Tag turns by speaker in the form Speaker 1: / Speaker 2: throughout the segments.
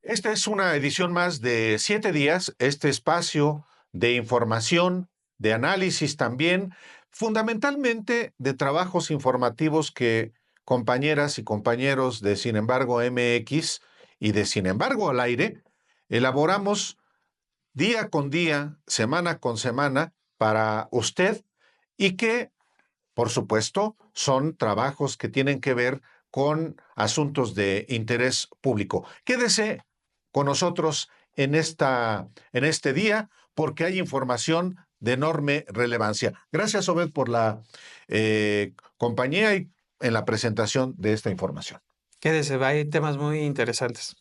Speaker 1: Esta es una edición más de 7 días, este espacio de información, de análisis también, fundamentalmente de trabajos informativos que compañeras y compañeros de Sin embargo MX y de Sin embargo al aire elaboramos día con día, semana con semana para usted y que, por supuesto, son trabajos que tienen que ver con asuntos de interés público. Quédese con nosotros en este día porque hay información de enorme relevancia. Gracias, Obed, por la compañía y en la presentación de esta información.
Speaker 2: Quédese, hay temas muy interesantes.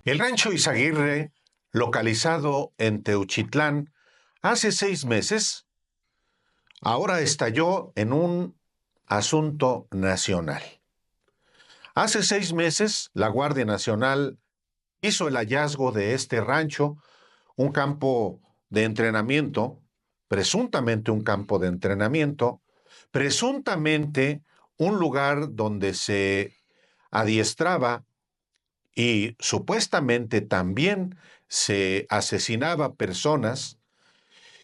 Speaker 1: El rancho Izaguirre, localizado en Teuchitlán, hace 6 meses, ahora estalló en un asunto nacional. Hace 6 meses, la Guardia Nacional hizo el hallazgo de este rancho, un campo de entrenamiento, presuntamente un campo de entrenamiento, presuntamente un lugar donde se adiestraba y supuestamente también se asesinaba personas,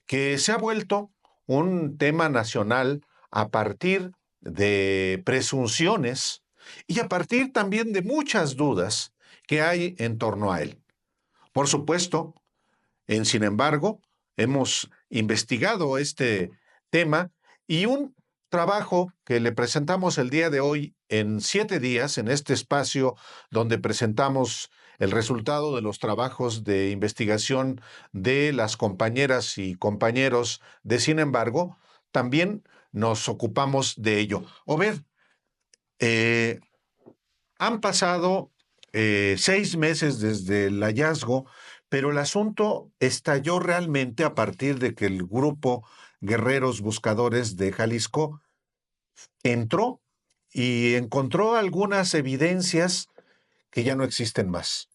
Speaker 1: que se ha vuelto un tema nacional a partir de presunciones y a partir también de muchas dudas que hay en torno a él. Por supuesto, sin embargo, hemos investigado este tema y un trabajo que le presentamos el día de hoy en 7 días, en este espacio donde presentamos el resultado de los trabajos de investigación de las compañeras y compañeros de Sin embargo, también nos ocupamos de ello. Obed, han pasado 6 meses desde el hallazgo, pero el asunto estalló realmente a partir de que el grupo Guerreros Buscadores de Jalisco entró y encontró algunas evidencias que ya no existen más.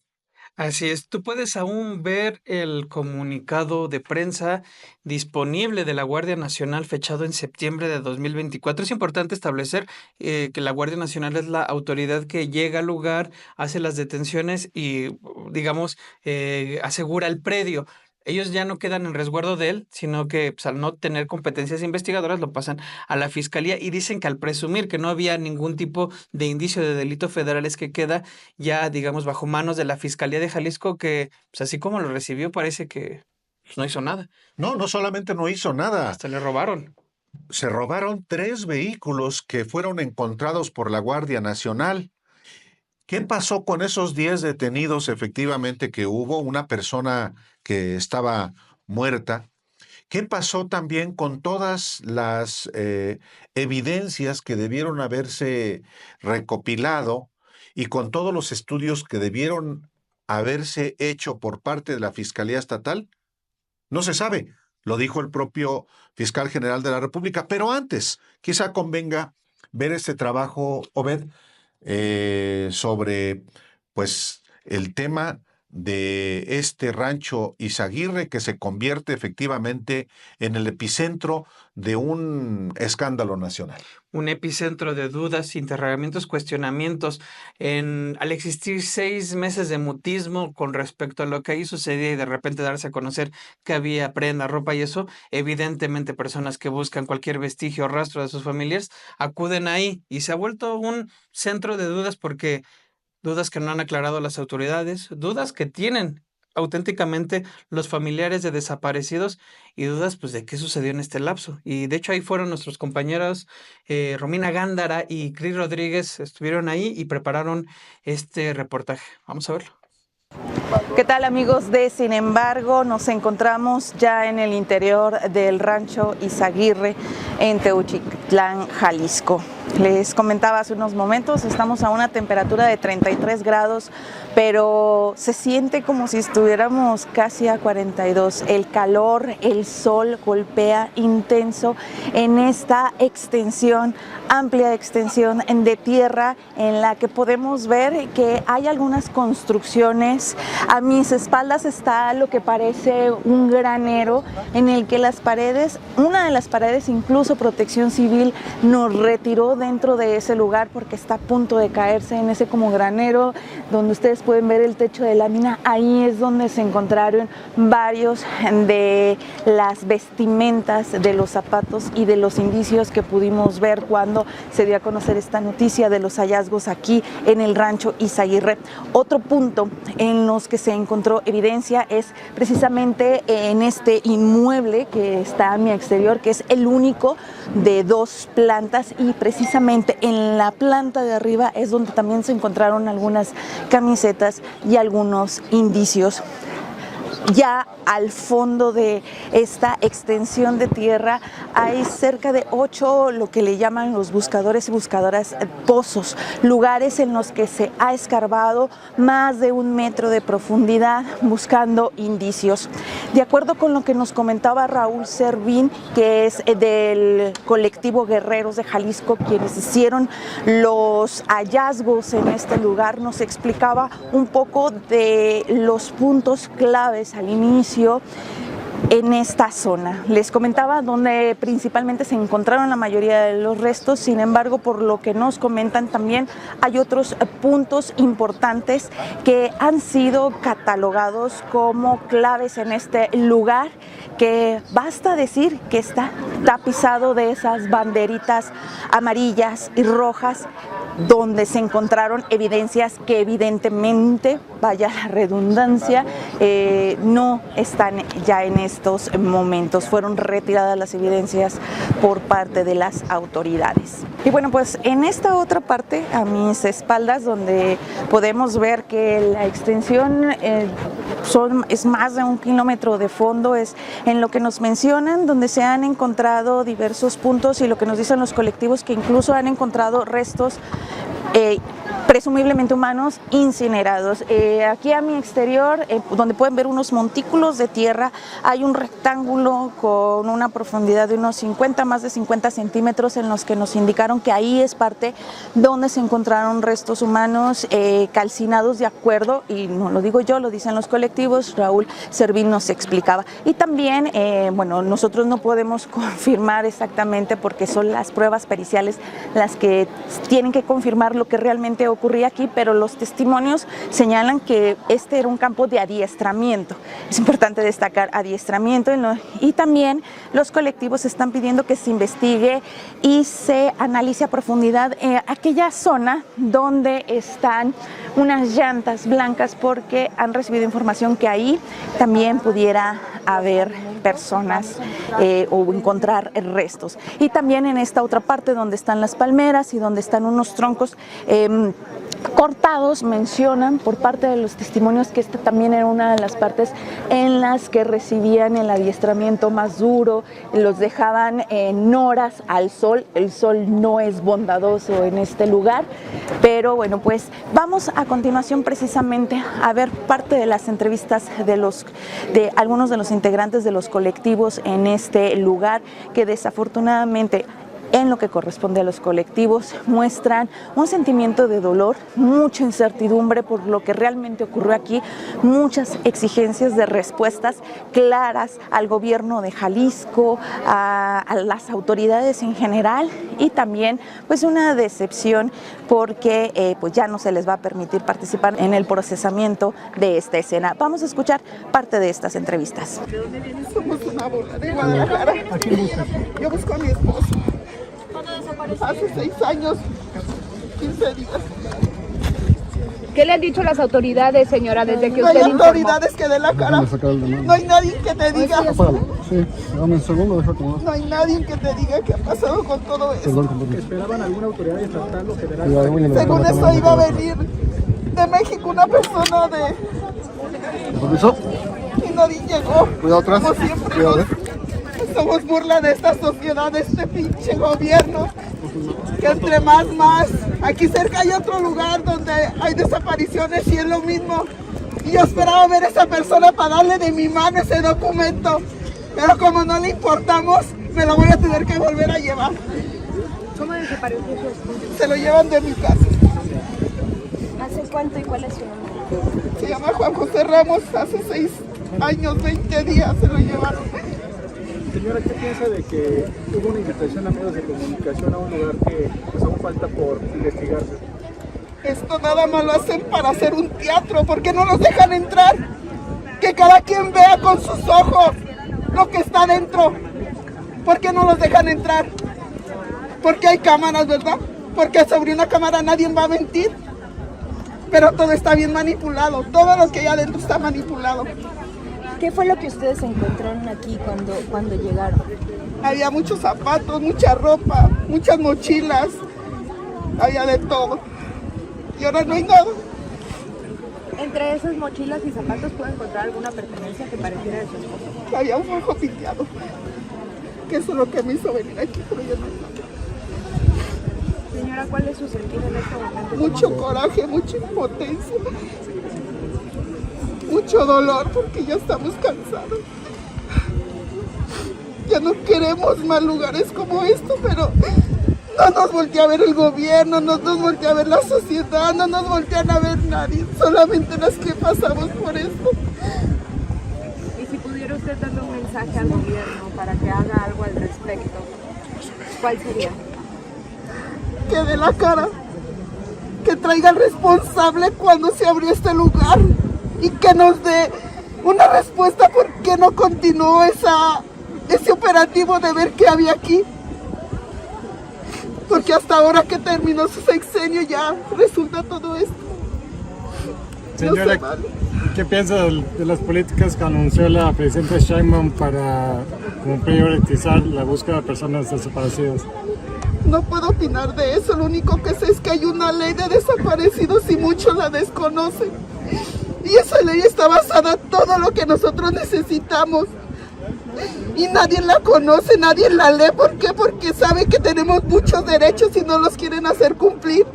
Speaker 2: Así es, tú puedes aún ver el comunicado de prensa disponible de la Guardia Nacional fechado en septiembre de 2024. Es importante establecer que la Guardia Nacional es la autoridad que llega al lugar, hace las detenciones y, digamos, asegura el predio. Ellos ya no quedan en resguardo de él, sino que pues, al no tener competencias investigadoras lo pasan a la fiscalía y dicen que al presumir que no había ningún tipo de indicio de delito federal es que queda ya, digamos, bajo manos de la Fiscalía de Jalisco, que, pues así como lo recibió, parece que pues, no hizo nada.
Speaker 1: No, no solamente no hizo nada,
Speaker 2: Hasta le robaron.
Speaker 1: se robaron 3 vehículos que fueron encontrados por la Guardia Nacional ¿Qué pasó con esos 10 detenidos efectivamente que hubo? Una persona que estaba muerta. ¿Qué pasó también con todas las evidencias que debieron haberse recopilado y con todos los estudios que debieron haberse hecho por parte de la Fiscalía Estatal? No se sabe, lo dijo el propio fiscal general de la República, pero antes, quizá convenga ver este trabajo, Obed, sobre pues el tema de este rancho Izaguirre que se convierte efectivamente en el epicentro de un escándalo nacional.
Speaker 2: Un epicentro de dudas, interrogamientos, cuestionamientos. Al existir 6 meses de mutismo con respecto a lo que ahí sucedía y de repente darse a conocer que había prenda, ropa y eso, evidentemente personas que buscan cualquier vestigio o rastro de sus familiares acuden ahí y se ha vuelto un centro de dudas porque dudas que no han aclarado las autoridades, dudas que tienen auténticamente los familiares de desaparecidos y dudas pues de qué sucedió en este lapso. Y de hecho ahí fueron nuestros compañeros Romina Gándara y Cris Rodríguez, estuvieron ahí y prepararon este reportaje. Vamos a verlo.
Speaker 3: ¿Qué tal, amigos de Sin embargo? Nos encontramos ya en el interior del rancho Izaguirre en Teuchitlán, Jalisco. Les comentaba hace unos momentos, estamos a una temperatura de 33 grados, pero se siente como si estuviéramos casi a 42. El calor, el sol golpea intenso en esta extensión, amplia extensión de tierra en la que podemos ver que hay algunas construcciones. A mis espaldas está lo que parece un granero en el que las paredes, una de las paredes incluso Protección Civil nos retiró dentro de ese lugar porque está a punto de caerse en ese como granero donde ustedes pueden ver el techo de lámina. Ahí es donde se encontraron varios de las vestimentas, de los zapatos y de los indicios que pudimos ver cuando se dio a conocer esta noticia de los hallazgos aquí en el rancho Izaguirre. Otro punto en los que se encontró evidencia es precisamente en este inmueble que está a mi exterior, que es el único de 2 plantas, y precisamente en la planta de arriba es donde también se encontraron algunas camisetas y algunos indicios. Ya al fondo de esta extensión de tierra hay cerca de 8, lo que le llaman los buscadores y buscadoras, pozos, lugares en los que se ha escarbado más de 1 metro de profundidad buscando indicios. De acuerdo con lo que nos comentaba Raúl Servín, que es del colectivo Guerreros de Jalisco, quienes hicieron los hallazgos en este lugar, nos explicaba un poco de los puntos claves al inicio en esta zona. Les comentaba donde principalmente se encontraron la mayoría de los restos. Sin embargo, por lo que nos comentan, también hay otros puntos importantes que han sido catalogados como claves en este lugar, que basta decir que está tapizado de esas banderitas amarillas y rojas, donde se encontraron evidencias que evidentemente, vaya la redundancia, no están ya en estos momentos. Fueron retiradas las evidencias por parte de las autoridades. Y bueno, pues en esta otra parte, a mis espaldas, donde podemos ver que la extensión es más de 1 kilómetro de fondo, es en lo que nos mencionan, donde se han encontrado diversos puntos, y lo que nos dicen los colectivos, que incluso han encontrado restos presumiblemente humanos incinerados. Aquí a mi exterior, donde pueden ver unos montículos de tierra, hay un rectángulo con una profundidad de unos más de 50 centímetros, en los que nos indicaron que ahí es parte donde se encontraron restos humanos calcinados, de acuerdo, y no lo digo yo, lo dicen los colectivos. Raúl Servín nos explicaba. Y también, bueno, nosotros no podemos confirmar exactamente, porque son las pruebas periciales las que tienen que confirmar lo que realmente ocurría aquí, pero los testimonios señalan que este era un campo de adiestramiento. Es importante destacar adiestramiento, y también los colectivos están pidiendo que se investigue y se analice a profundidad aquella zona donde están unas llantas blancas, porque han recibido información que ahí también pudiera haber personas o encontrar restos. Y también en esta otra parte donde están las palmeras y donde están unos troncos cortados mencionan por parte de los testimonios que esta también era una de las partes en las que recibían el adiestramiento más duro, los dejaban en horas al sol. El sol no es bondadoso en este lugar, pero bueno, pues vamos a continuación precisamente a ver parte de las entrevistas de algunos de los integrantes de los colectivos en este lugar, que desafortunadamente, en lo que corresponde a los colectivos, muestran un sentimiento de dolor, mucha incertidumbre por lo que realmente ocurrió aquí, muchas exigencias de respuestas claras al gobierno de Jalisco, a las autoridades en general, y también pues una decepción porque pues ya no se les va a permitir participar en el procesamiento de esta escena. Vamos a escuchar parte de estas entrevistas.
Speaker 4: ¿De dónde vienes? Somos una bola de Guadalajara. ¿A quién buscas? Yo busco a mi esposo. Hace 6 años, 15 días.
Speaker 5: ¿Qué le han dicho las autoridades, señora, desde que
Speaker 4: no
Speaker 5: usted
Speaker 4: hay
Speaker 5: informó?
Speaker 4: autoridades que dé la cara. No hay nadie que te diga.
Speaker 6: Sí, dame un segundo, deja tomar.
Speaker 4: No hay nadie que te diga qué ha pasado con todo esto.
Speaker 6: ¿Esperaban alguna autoridad estatal o federal?
Speaker 4: Según eso iba a venir de México una persona de...
Speaker 6: ¿Permiso?
Speaker 4: Y nadie llegó.
Speaker 6: Cuidado atrás.
Speaker 4: Como siempre.
Speaker 6: Cuidado,
Speaker 4: Somos burla de esta sociedad, de este pinche gobierno. Que entre más. Aquí cerca hay otro lugar donde hay desapariciones y es lo mismo. Y yo esperaba ver a esa persona para darle de mi mano ese documento. Pero como no le importamos, me lo voy a tener que volver a llevar.
Speaker 5: ¿Cómo desapareció su esposo?
Speaker 4: Se lo llevan de mi casa.
Speaker 5: ¿Hace cuánto y cuál es su nombre?
Speaker 4: Se llama Juan José Ramos. Hace 6 años, 20 días se lo llevaron.
Speaker 6: Señora, ¿qué piensa de que hubo una invitación a medios de comunicación a un lugar que pues, aún falta por investigarse?
Speaker 4: Esto nada más lo hacen para hacer un teatro. ¿Por qué no nos dejan entrar? Que cada quien vea con sus ojos lo que está dentro. ¿Por qué no los dejan entrar? Porque hay cámaras, ¿verdad? Porque sobre una cámara nadie va a mentir. Pero todo está bien manipulado. Todo lo que hay adentro está manipulado.
Speaker 5: ¿Qué fue lo que ustedes encontraron aquí cuando llegaron?
Speaker 4: Había muchos zapatos, mucha ropa, muchas mochilas. Había de todo. Y ahora no hay nada.
Speaker 5: Entre esas mochilas y zapatos puede encontrar alguna pertenencia que pareciera de su esposo.
Speaker 4: Había un ojo piteado. Que eso es lo que me hizo venir aquí, pero yo no sé.
Speaker 5: Señora, ¿cuál es su sentir en este momento?
Speaker 4: Mucho coraje, mucha impotencia. Mucho dolor porque ya estamos cansados. Ya no queremos más lugares como esto, pero no nos voltea a ver el gobierno, no nos voltea a ver la sociedad, no nos voltean a ver nadie, solamente las que pasamos por esto.
Speaker 5: Y si pudiera usted darle un mensaje al gobierno para que haga algo al respecto, ¿cuál sería?
Speaker 4: Que dé la cara, que traiga al responsable cuando se abrió este lugar y que nos dé una respuesta por qué no continuó ese operativo de ver qué había aquí. Porque hasta ahora que terminó su sexenio ya resulta todo esto.
Speaker 6: Señora, ¿qué piensa de las políticas que anunció la presidenta Sheinbaum para priorizar la búsqueda de personas desaparecidas?
Speaker 4: No puedo opinar de eso, lo único que sé es que hay una ley de desaparecidos y muchos la desconocen. Y esa ley está basada en todo lo que nosotros necesitamos. Y nadie la conoce, nadie la lee. ¿Por qué? Porque sabe que tenemos muchos derechos y no los quieren hacer cumplir.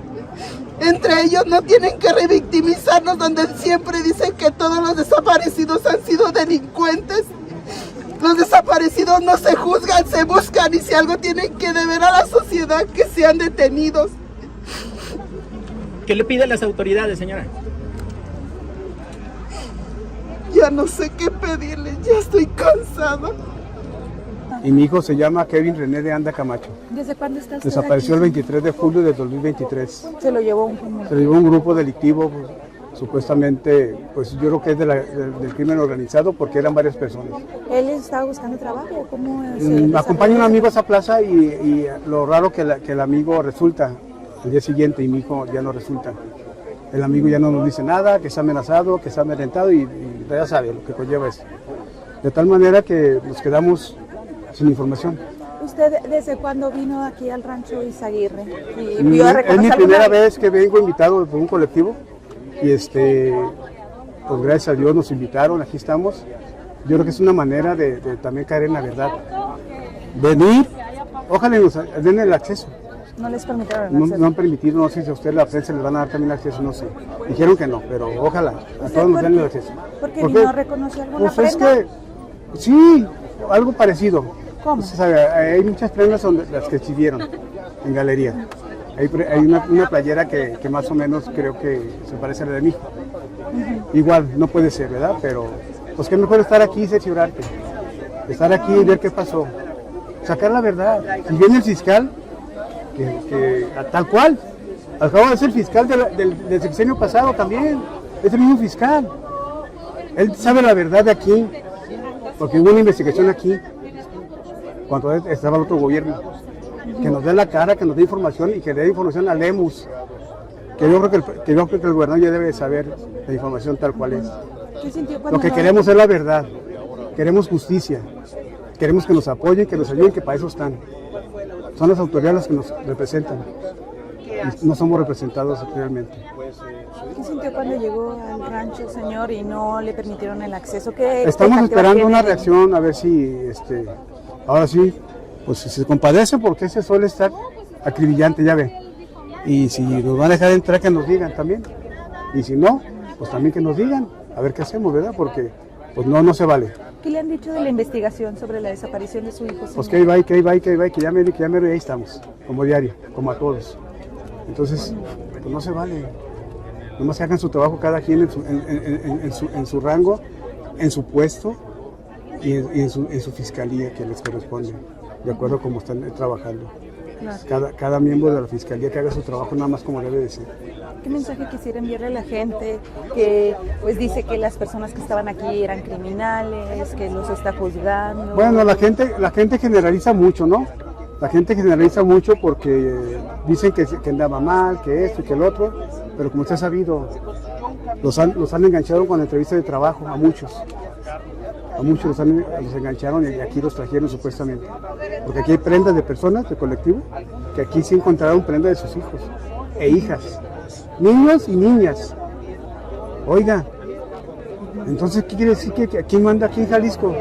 Speaker 4: Entre ellos no tienen que revictimizarnos, donde siempre dicen que todos los desaparecidos han sido delincuentes. Los desaparecidos no se juzgan, se buscan, y si algo tienen que deber a la sociedad, que sean detenidos.
Speaker 7: ¿Qué le piden las autoridades, señora?
Speaker 4: Ya no sé qué pedirle, ya estoy cansada.
Speaker 8: Y mi hijo se llama Kevin René de Anda Camacho.
Speaker 3: ¿Desde cuándo estás aquí?
Speaker 8: Desapareció el 23 de julio de 2023.
Speaker 3: Se lo llevó
Speaker 8: Se lo llevó un grupo delictivo, pues, supuestamente, pues yo creo que es del crimen organizado, porque eran varias personas.
Speaker 3: ¿Él estaba buscando trabajo? ¿Cómo
Speaker 8: Acompaña a un amigo a esa plaza y lo raro que el amigo resulta el día siguiente y mi hijo ya no resulta. El amigo ya no nos dice nada, que está amenazado, que está amedrentado y ya sabe lo que conlleva eso. De tal manera que nos quedamos sin información.
Speaker 3: ¿Usted desde cuándo vino aquí al rancho Izaguirre?
Speaker 8: Es mi primera vez que vengo invitado por un colectivo y pues gracias a Dios nos invitaron, aquí estamos. Yo creo que es una manera de también caer en la verdad. Venir, ojalá nos den el acceso.
Speaker 3: ¿No les permitieron el acceso?
Speaker 8: No han permitido, no sé si a usted la prensa les van a dar también acceso, no sé. Dijeron que no, pero ojalá, a todos nos den el acceso.
Speaker 3: ¿Por qué no reconoció alguna
Speaker 8: pues
Speaker 3: prenda?
Speaker 8: Es que, sí, algo parecido.
Speaker 3: ¿Cómo?
Speaker 8: Pues, hay muchas prendas las que exhibieron en galería. Hay una playera que más o menos creo que se parece a la de mi hijo. Igual, no puede ser, ¿verdad? Pero, pues que mejor estar aquí y cerciorarte. Estar aquí y ver qué pasó. Sacar la verdad. Si viene el fiscal, que tal cual, acabo de ser fiscal del sexenio pasado también, es el mismo fiscal. Él sabe la verdad de aquí, porque hubo una investigación aquí, cuando estaba el otro gobierno. Que nos dé la cara, que nos dé información y que dé información a Lemus. Que yo creo que el gobernador ya debe saber la información tal cual es.
Speaker 3: ¿Qué sintió cuando
Speaker 8: Lo que queremos es la verdad, queremos justicia, queremos que nos apoyen, que nos ayuden, que para eso están. Son las autoridades las que nos representan. Y no somos representados realmente.
Speaker 3: ¿Qué sintió cuando llegó al rancho, señor, y no le permitieron el acceso?
Speaker 8: Estamos esperando una reacción, a ver si, ahora sí, pues si se compadece, porque ese suele estar acribillante, ya ve. Y si nos van a dejar entrar, que nos digan también. Y si no, pues también que nos digan, a ver qué hacemos, ¿verdad? Porque pues no se vale.
Speaker 3: ¿Qué le han dicho de la investigación sobre la desaparición de su hijo, señor?
Speaker 8: Pues que ahí va, que ya me y ahí estamos, como diario, como a todos. Entonces, pues no se vale. Nomás que hagan su trabajo cada quien en su rango, en su puesto y en su fiscalía que les corresponde, de acuerdo a cómo están trabajando. Claro. Cada miembro de la fiscalía que haga su trabajo nada más como debe de ser.
Speaker 3: ¿Qué mensaje quisiera enviarle a la gente que pues dice que las personas que estaban aquí eran criminales, que los está juzgando?
Speaker 8: Bueno, la gente generaliza mucho, ¿no? La gente generaliza mucho porque dicen que andaba mal, que esto y que el otro, pero como usted ha sabido, los han enganchado con la entrevista de trabajo, a muchos los engancharon y aquí los trajeron supuestamente. Porque aquí hay prendas de personas, de colectivo, que aquí sí encontraron prendas de sus hijos e hijas, niños y niñas. Oiga, entonces, ¿qué quiere decir que quién manda aquí en Jalisco?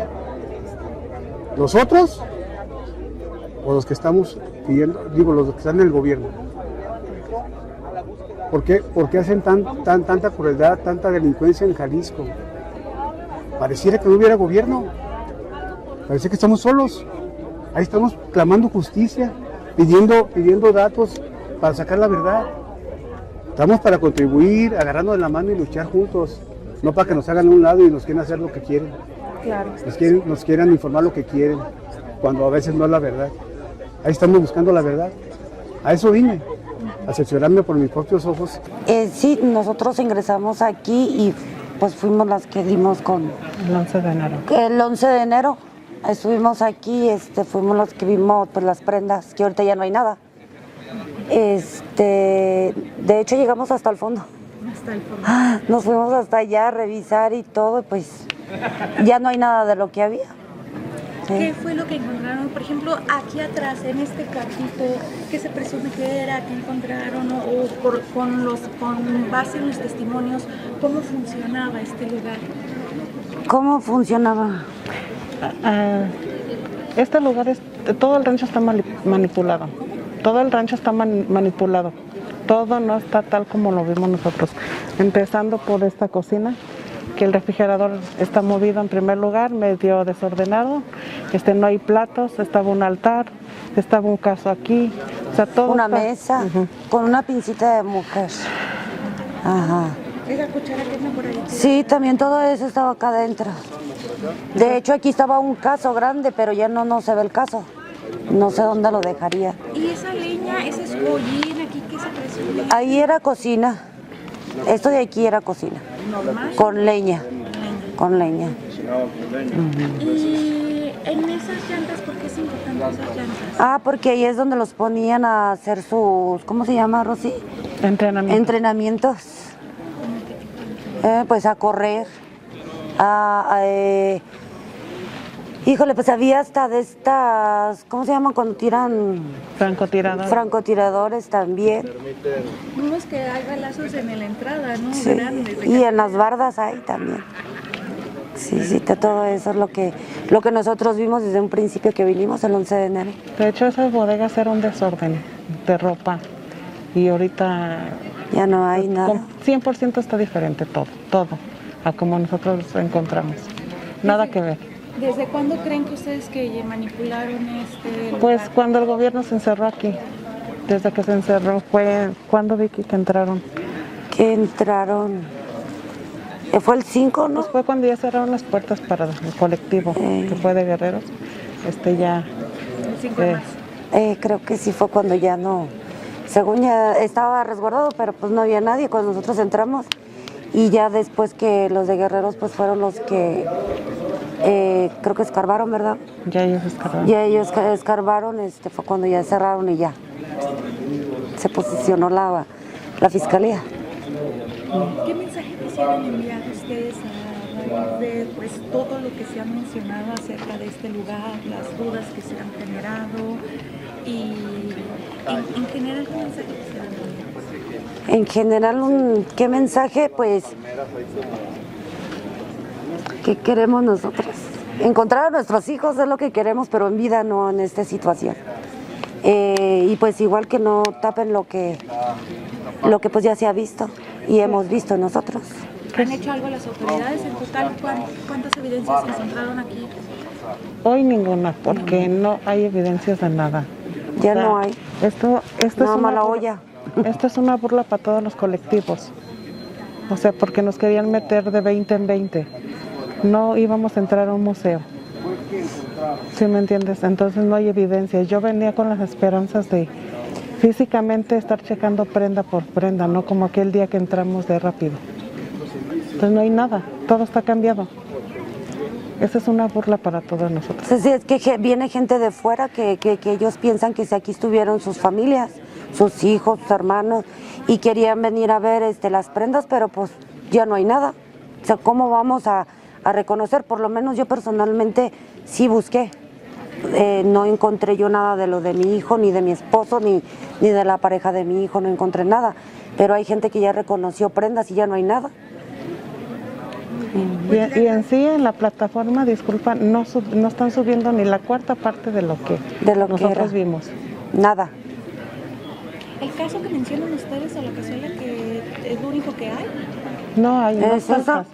Speaker 8: ¿Los otros? ¿O los que estamos pidiendo, los que están en el gobierno? ¿Por qué hacen tanta crueldad, tanta delincuencia en Jalisco? Pareciera que no hubiera gobierno, parece que estamos solos. Ahí estamos clamando justicia, pidiendo datos para sacar la verdad. Estamos para contribuir, agarrarnos de la mano y luchar juntos, no para que nos hagan a un lado y nos quieran hacer lo que quieren.
Speaker 3: Claro.
Speaker 8: Nos quieran informar lo que quieren, cuando a veces no es la verdad. Ahí estamos buscando la verdad. A eso vine, a cerciorarme por mis propios ojos.
Speaker 9: Sí, nosotros ingresamos aquí y pues fuimos las que dimos con...
Speaker 10: El 11 de enero.
Speaker 9: El 11 de enero estuvimos aquí, fuimos los que vimos pues las prendas, que ahorita ya no hay nada. De hecho llegamos hasta el fondo.
Speaker 3: Hasta el fondo.
Speaker 9: Nos fuimos hasta allá a revisar y todo, pues ya no hay nada de lo que había. Sí.
Speaker 11: ¿Qué fue lo que encontraron? Por ejemplo, aquí atrás, en este carrito, ¿qué se presume que era? ¿Qué encontraron? Con base en los testimonios, ¿cómo funcionaba este lugar?
Speaker 9: ¿Cómo funcionaba?
Speaker 10: Este lugar, todo el rancho está manipulado. Todo el rancho está manipulado. Todo no está tal como lo vimos nosotros. Empezando por esta cocina, que el refrigerador está movido en primer lugar, medio desordenado, no hay platos, estaba un altar, estaba un caso aquí, o sea, todo
Speaker 9: una mesa con una pincita de mujer. Ajá.
Speaker 11: ¿Esa cuchara que está por ahí?
Speaker 9: Sí, también todo eso estaba acá adentro. De hecho, aquí estaba un caso grande, pero ya no se ve el caso. No sé dónde lo dejaría.
Speaker 11: ¿Y esa leña, ese escollín aquí, qué se presume?
Speaker 9: Ahí era cocina. Esto de aquí era cocina.
Speaker 11: ¿Normal?
Speaker 9: Con leña. Con leña.
Speaker 11: Y en esas llantas, ¿por qué es importante esas llantas?
Speaker 9: Porque ahí es donde los ponían a hacer sus, ¿cómo se llama, Rosy? Entrenamientos. Pues a correr, Híjole, pues había hasta de estas, ¿cómo se llaman cuando tiran?
Speaker 10: Francotiradores.
Speaker 9: Francotiradores también.
Speaker 11: Vimos que hay balazos en la entrada, ¿no?
Speaker 9: Sí.
Speaker 11: Grandes,
Speaker 9: Y en las bardas hay también. Sí, todo eso es lo que nosotros vimos desde un principio que vinimos el 11 de enero.
Speaker 10: De hecho, esas bodegas eran un desorden de ropa y ahorita
Speaker 9: ya no hay nada.
Speaker 10: 100% está diferente todo, a como nosotros encontramos. Nada que ver.
Speaker 11: ¿Desde cuándo creen que ustedes que manipularon este lugar?
Speaker 10: Pues cuando el gobierno se encerró aquí, desde que se encerró fue cuando vi que entraron.
Speaker 9: Que entraron, fue el 5, ¿no?
Speaker 10: Pues fue cuando ya cerraron las puertas para el colectivo, que fue de Guerreros, ya.
Speaker 11: El 5 de marzo.
Speaker 9: Creo que sí fue cuando ya no, según ya estaba resguardado, pero pues no había nadie cuando nosotros entramos. Y ya después que los de Guerreros pues fueron los que creo que escarbaron, ¿verdad?
Speaker 10: Ya ellos escarbaron.
Speaker 9: Ya ellos escarbaron, fue cuando ya cerraron y ya se posicionó la fiscalía.
Speaker 11: ¿Qué mensaje quisieran enviar ustedes a raíz de pues, todo lo que se ha mencionado acerca de este lugar, las dudas que se han generado y en general qué mensaje quisieran enviar?
Speaker 9: En general, ¿qué mensaje? Pues, ¿qué queremos nosotros? Encontrar a nuestros hijos es lo que queremos, pero en vida no en esta situación. Y pues igual que no tapen lo que pues ya se ha visto y hemos visto nosotros.
Speaker 11: ¿Han hecho algo las autoridades? En total, ¿cuántas evidencias se encontraron aquí?
Speaker 10: Hoy ninguna, porque no hay evidencias de nada.
Speaker 9: Ya no hay.
Speaker 10: Esto es una
Speaker 9: mala olla.
Speaker 10: Esto es una burla para todos los colectivos. O sea, porque nos querían meter de 20 en 20. No íbamos a entrar a un museo. ¿Sí me entiendes? Entonces no hay evidencia. Yo venía con las esperanzas de físicamente estar checando prenda por prenda, no como aquel día que entramos de rápido. Entonces no hay nada, todo está cambiado. Esa es una burla para todos nosotros.
Speaker 9: Sí, es que viene gente de fuera que ellos piensan que si aquí estuvieron sus familias, sus hijos, sus hermanos, y querían venir a ver las prendas, pero pues ya no hay nada. O sea, ¿cómo vamos a reconocer? Por lo menos yo personalmente sí busqué. No encontré yo nada de lo de mi hijo, ni de mi esposo, ni de la pareja de mi hijo, no encontré nada. Pero hay gente que ya reconoció prendas y ya no hay nada.
Speaker 10: Y en sí, en la plataforma, disculpa, no están subiendo ni la cuarta parte de lo que nosotros vimos.
Speaker 9: Nada.
Speaker 11: ¿El caso que mencionan ustedes a la cazuela que es lo único que hay?
Speaker 10: No hay, no está el caso.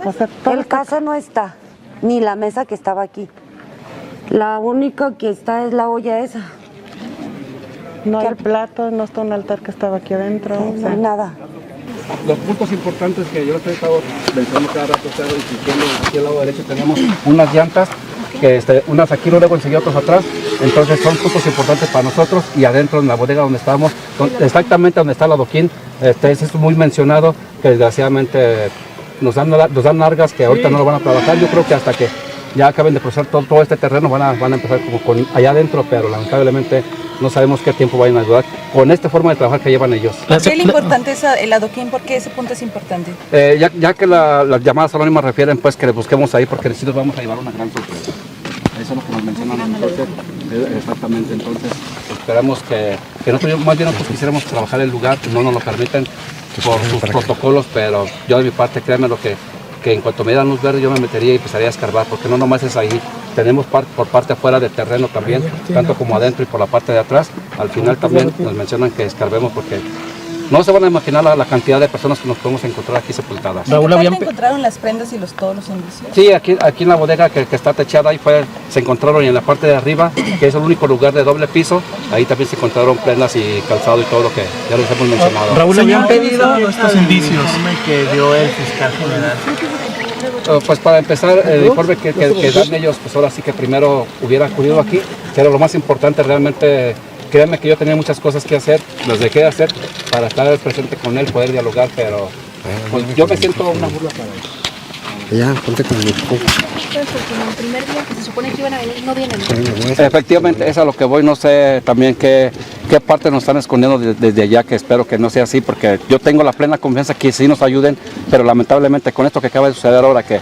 Speaker 9: O sea, el caso no está, ni la mesa que estaba aquí. La única que está es la olla esa.
Speaker 10: No hay plato, no está un altar que estaba aquí adentro.
Speaker 9: No hay nada.
Speaker 12: Los puntos importantes que yo les he estado mencionando cada rato, insistiendo, aquí al lado derecho tenemos unas llantas, que unas aquí luego enseguida otras atrás, entonces son puntos importantes para nosotros. Y adentro en la bodega donde estamos, exactamente donde está el adoquín, es muy mencionado, que desgraciadamente nos dan largas que ahorita no lo van a trabajar. Yo creo que hasta que ya acaben de procesar todo este terreno van a empezar como con allá adentro, pero lamentablemente no sabemos qué tiempo vayan a durar con esta forma de trabajar que llevan ellos.
Speaker 3: ¿Por qué lo importante es el adoquín? ¿Por qué ese punto es importante?
Speaker 12: Ya que las llamadas anónimas refieren pues que le busquemos ahí, porque sí nos vamos a llevar una gran sorpresa. Eso es lo que nos mencionan entonces. Exactamente, entonces esperamos que nosotros, más bien nosotros quisiéramos trabajar el lugar, no nos lo permiten por sus protocolos, pero yo de mi parte, créanme lo que en cuanto me dan luz verde yo me metería y empezaría a escarbar, porque no nomás es ahí, tenemos por parte afuera del terreno también, tanto como adentro y por la parte de atrás. Al final también nos mencionan que escarbemos, porque no se van a imaginar la cantidad de personas que nos podemos encontrar aquí sepultadas.
Speaker 3: ¿En qué parte encontraron las prendas y todos los indicios?
Speaker 12: Sí, aquí en la bodega que está techada, ahí se encontraron, y en la parte de arriba, que es el único lugar de doble piso, ahí también se encontraron prendas y calzado y todo lo que ya les hemos mencionado.
Speaker 7: Raúl, ¿habían pedido estos indicios que dio el fiscal general?
Speaker 12: Pues para empezar, el informe que dan ellos, pues ahora sí que primero hubiera acudido aquí, que era lo más importante realmente. Créanme que yo tenía muchas cosas que hacer, las dejé de hacer para estar presente con él, poder dialogar, pero pues, yo me siento una burla para él.
Speaker 13: Ya, ponte con el micrófono.
Speaker 11: Porque el primer día que se supone que iban a venir, no vienen.
Speaker 12: Efectivamente, es a lo que voy, no sé también qué qué parte nos están escondiendo desde allá, que espero que no sea así, porque yo tengo la plena confianza que sí nos ayuden, pero lamentablemente con esto que acaba de suceder ahora, que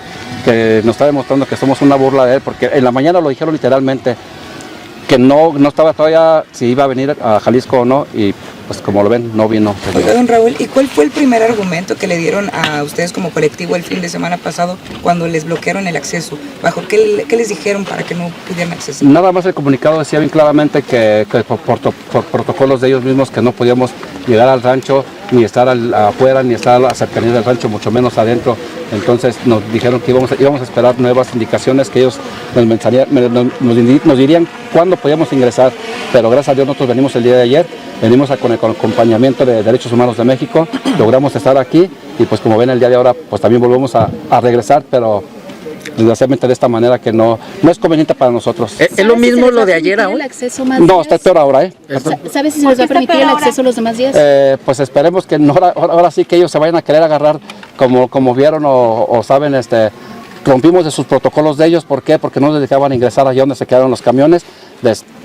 Speaker 12: nos está demostrando que somos una burla de él, porque en la mañana lo dijeron literalmente, que no estaba todavía si iba a venir a Jalisco o no, y pues como lo ven, no vino.
Speaker 13: Oiga, don Raúl, ¿y cuál fue el primer argumento que le dieron a ustedes como colectivo el fin de semana pasado cuando les bloquearon el acceso? ¿Bajo qué les dijeron para que no pudieran acceder?
Speaker 12: Nada más el comunicado decía bien claramente que por protocolos de ellos mismos que no podíamos llegar al rancho, ni estar afuera, ni estar a la cercanía del rancho, mucho menos adentro. Entonces nos dijeron que íbamos a esperar nuevas indicaciones, que ellos nos dirían cuándo podíamos ingresar. Pero gracias a Dios nosotros venimos el día de ayer, venimos con el acompañamiento de Derechos Humanos de México, logramos estar aquí y pues como ven el día de ahora pues también volvemos a regresar, pero desgraciadamente de esta manera que no es conveniente para nosotros.
Speaker 7: ¿Es lo mismo lo de ayer a hoy?
Speaker 12: No, está peor ahora,
Speaker 11: ¿Sabes si se les va a permitir el acceso los demás días?
Speaker 12: Pues esperemos que no, ahora sí que ellos se vayan a querer agarrar como vieron o saben, rompimos de sus protocolos de ellos. ¿Por qué? Porque no les dejaban ingresar allá donde se quedaron los camiones.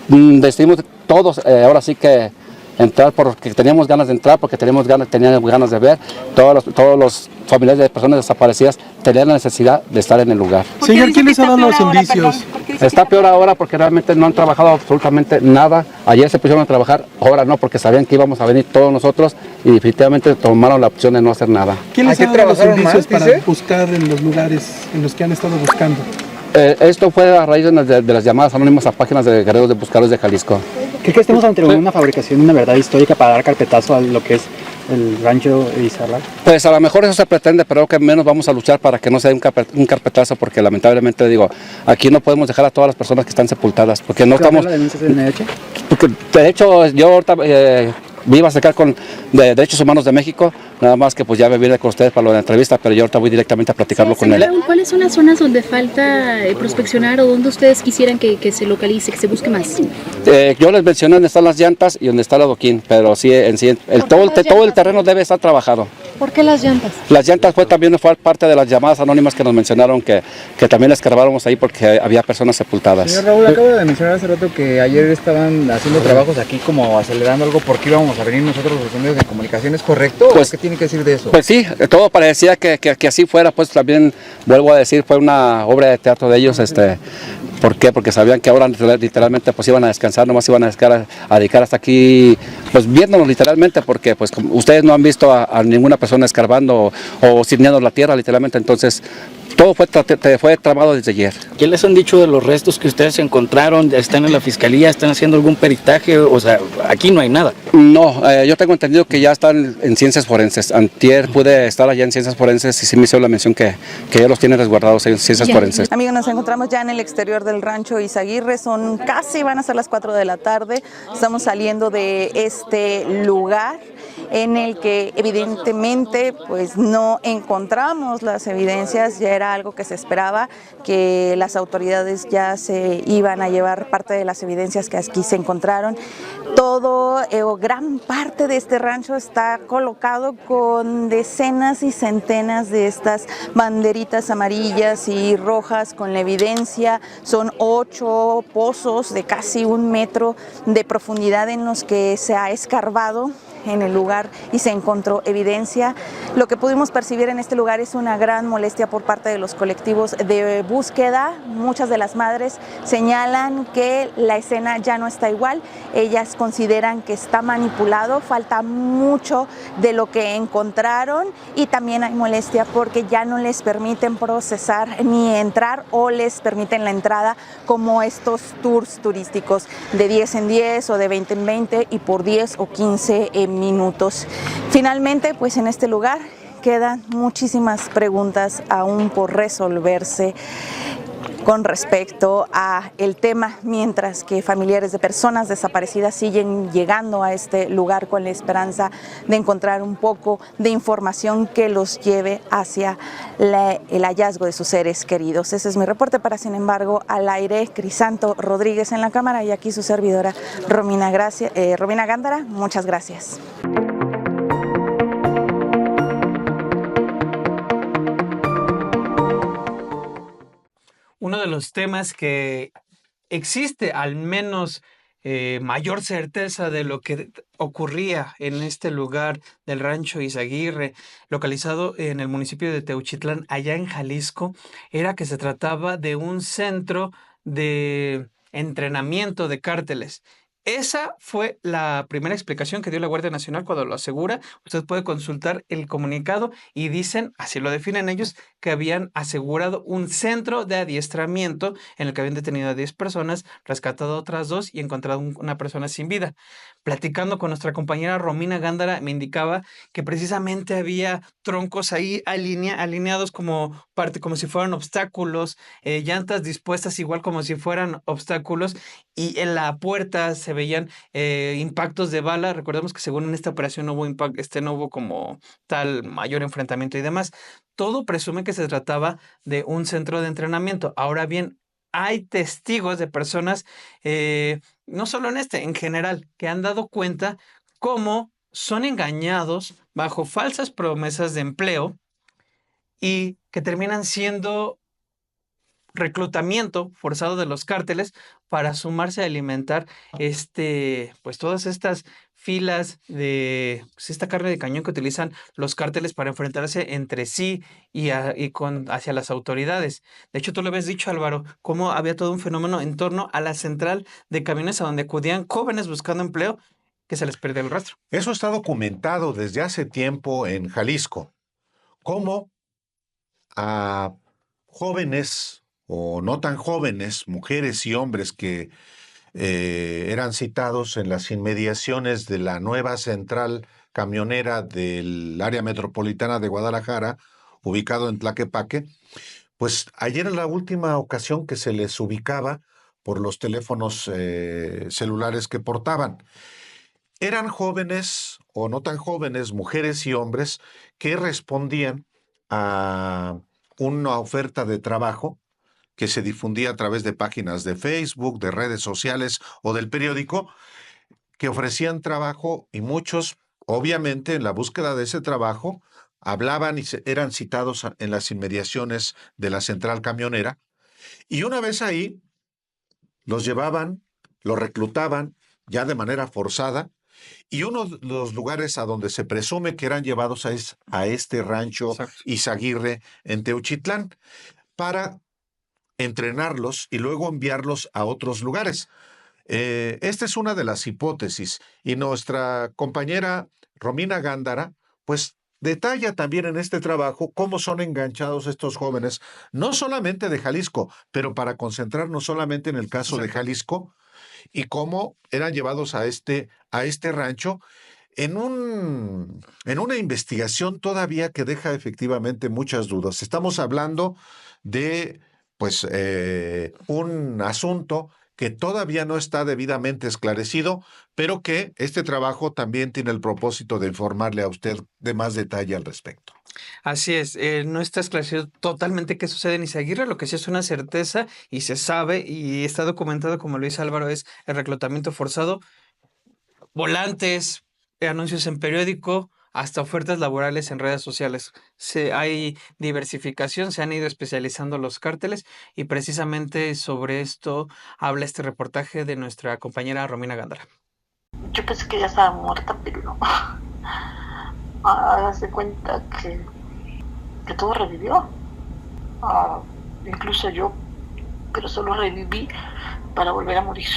Speaker 12: Decidimos todos, ahora sí que entrar porque teníamos ganas de entrar, porque teníamos ganas de ver. Todos los familiares de personas desaparecidas tenían la necesidad de estar en el lugar.
Speaker 7: Señor, ¿quién les ha dado los indicios?
Speaker 12: Está peor ahora porque realmente no han trabajado absolutamente nada. Ayer se pusieron a trabajar, ahora no, porque sabían que íbamos a venir todos nosotros y definitivamente tomaron la opción de no hacer nada.
Speaker 7: ¿Quién les ha dado los indicios para buscar en los lugares en los que han estado buscando?
Speaker 12: Esto fue a raíz de las llamadas anónimas a páginas de guerreros de buscadores de Jalisco.
Speaker 14: ¿Cree que estemos ante una fabricación, una verdad histórica para dar carpetazo a lo que es el rancho Izarral?
Speaker 12: Pues a lo mejor eso se pretende, pero que menos vamos a luchar para que no sea un carpetazo, porque lamentablemente digo, aquí no podemos dejar a todas las personas que están sepultadas, porque no estamos...
Speaker 14: ¿La denuncia en hecho?
Speaker 12: Porque de hecho yo ahorita me iba a acercar con Derechos Humanos de México, nada más que pues ya me vine con ustedes para lo de la entrevista, pero yo ahorita voy directamente a platicarlo con él.
Speaker 11: ¿Cuáles son las zonas donde falta prospeccionar o donde ustedes quisieran que se localice, que se busque más?
Speaker 12: Yo les mencioné dónde están las llantas y dónde está el adoquín, pero sí, todo el terreno debe estar trabajado.
Speaker 11: ¿Por qué las llantas?
Speaker 12: Las llantas fue parte de las llamadas anónimas que nos mencionaron que también escarbáramos ahí porque había personas sepultadas.
Speaker 14: Señor Raúl, acabo de mencionar hace rato que ayer estaban haciendo trabajos aquí como acelerando algo porque íbamos a venir nosotros los medios de comunicación, ¿es correcto? Pues, ¿qué tiene que decir de eso?
Speaker 12: Pues sí, todo parecía que así fuera, pues también vuelvo a decir, fue una obra de teatro de ellos, ¿por qué? Porque sabían que ahora literalmente pues iban a descansar, nomás iban a dedicar hasta aquí, pues viéndonos literalmente, porque pues como ustedes no han visto a ninguna persona escarbando o cirneando la tierra literalmente, entonces todo fue tramado desde ayer.
Speaker 14: ¿Qué les han dicho de los restos que ustedes encontraron? ¿Están en la fiscalía? ¿Están haciendo algún peritaje? O sea, aquí no hay nada.
Speaker 12: No, yo tengo entendido que ya están en ciencias forenses. Antier pude estar allá en ciencias forenses y sí me hizo la mención que ya los tienen resguardados en ciencias forenses.
Speaker 3: Amigos, nos encontramos ya en el exterior del rancho Izaguirre, van a ser las 4 de la tarde, estamos saliendo de este lugar en el que evidentemente pues no encontramos las evidencias, ya era algo que se esperaba, que las autoridades ya se iban a llevar parte de las evidencias que aquí se encontraron. Todo o gran parte de este rancho está colocado con decenas y centenas de estas banderitas amarillas y rojas con la evidencia. Son 8 pozos de casi 1 metro de profundidad en los que se ha escarbado en el lugar y se encontró evidencia. Lo que pudimos percibir en este lugar es una gran molestia por parte de los colectivos de búsqueda. Muchas de las madres señalan que la escena ya no está igual, ellas consideran que está manipulado, falta mucho de lo que encontraron y también hay molestia porque ya no les permiten procesar ni entrar o les permiten la entrada como estos tours turísticos de 10 en 10 o de 20 en 20 y por 10 o 15 minutos. Finalmente, pues en este lugar quedan muchísimas preguntas aún por resolverse con respecto a el tema, mientras que familiares de personas desaparecidas siguen llegando a este lugar con la esperanza de encontrar un poco de información que los lleve hacia el hallazgo de sus seres queridos. Ese es mi reporte para Sin Embargo al Aire. Crisanto Rodríguez en la cámara y aquí su servidora Romina Gándara. Muchas gracias.
Speaker 2: Uno de los temas que existe, al menos mayor certeza de lo que ocurría en este lugar del Rancho Izaguirre, localizado en el municipio de Teuchitlán, allá en Jalisco, era que se trataba de un centro de entrenamiento de cárteles. Esa fue la primera explicación que dio la Guardia Nacional cuando lo asegura. Usted puede consultar el comunicado y dicen, así lo definen ellos, que habían asegurado un centro de adiestramiento en el que habían detenido a 10 personas, rescatado a otras 2 y encontrado una persona sin vida. Platicando con nuestra compañera Romina Gándara, me indicaba que precisamente había troncos ahí alineados como como si fueran obstáculos, llantas dispuestas igual como si fueran obstáculos, y en la puerta se veían impactos de bala. Recordemos que según en esta operación no hubo como tal mayor enfrentamiento y demás. Todo presume que se trataba de un centro de entrenamiento. Ahora bien, hay testigos de personas, no solo en general, que han dado cuenta cómo son engañados bajo falsas promesas de empleo y que terminan siendo reclutamiento forzado de los cárteles para sumarse a alimentar pues todas estas filas de esta carne de cañón que utilizan los cárteles para enfrentarse entre sí y hacia las autoridades. De hecho, tú lo habías dicho, Álvaro, cómo había todo un fenómeno en torno a la central de camiones a donde acudían jóvenes buscando empleo que se les perdió el rastro.
Speaker 1: Eso está documentado desde hace tiempo en Jalisco, cómo a jóvenes o no tan jóvenes, mujeres y hombres que eran citados en las inmediaciones de la nueva central camionera del área metropolitana de Guadalajara, ubicado en Tlaquepaque, pues ayer en la última ocasión que se les ubicaba por los teléfonos celulares que portaban. Eran jóvenes o no tan jóvenes, mujeres y hombres, que respondían a una oferta de trabajo que se difundía a través de páginas de Facebook, de redes sociales o del periódico, que ofrecían trabajo, y muchos, obviamente, en la búsqueda de ese trabajo, hablaban y eran citados en las inmediaciones de la central camionera, y una vez ahí, los llevaban, los reclutaban ya de manera forzada, y uno de los lugares a donde se presume que eran llevados a este rancho Izaguirre en Teuchitlán, para entrenarlos y luego enviarlos a otros lugares. Esta es una de las hipótesis, y nuestra compañera Romina Gándara, pues detalla también en este trabajo cómo son enganchados estos jóvenes, no solamente de Jalisco, pero para concentrarnos solamente en el caso de Jalisco, y cómo eran llevados a este rancho en una investigación todavía que deja efectivamente muchas dudas. Estamos hablando de un asunto que todavía no está debidamente esclarecido, pero que este trabajo también tiene el propósito de informarle a usted de más detalle al respecto.
Speaker 2: Así es, no está esclarecido totalmente qué sucede en Izaguirre. Lo que sí es una certeza y se sabe y está documentado, como lo dice Álvaro, es el reclutamiento forzado, volantes, anuncios en periódico, hasta ofertas laborales en redes sociales. Hay diversificación, se han ido especializando los cárteles, y precisamente sobre esto habla este reportaje de nuestra compañera Romina Gándara.
Speaker 15: Yo pensé que ya estaba muerta, pero hágase cuenta que todo revivió. Incluso yo, pero solo reviví para volver a morir.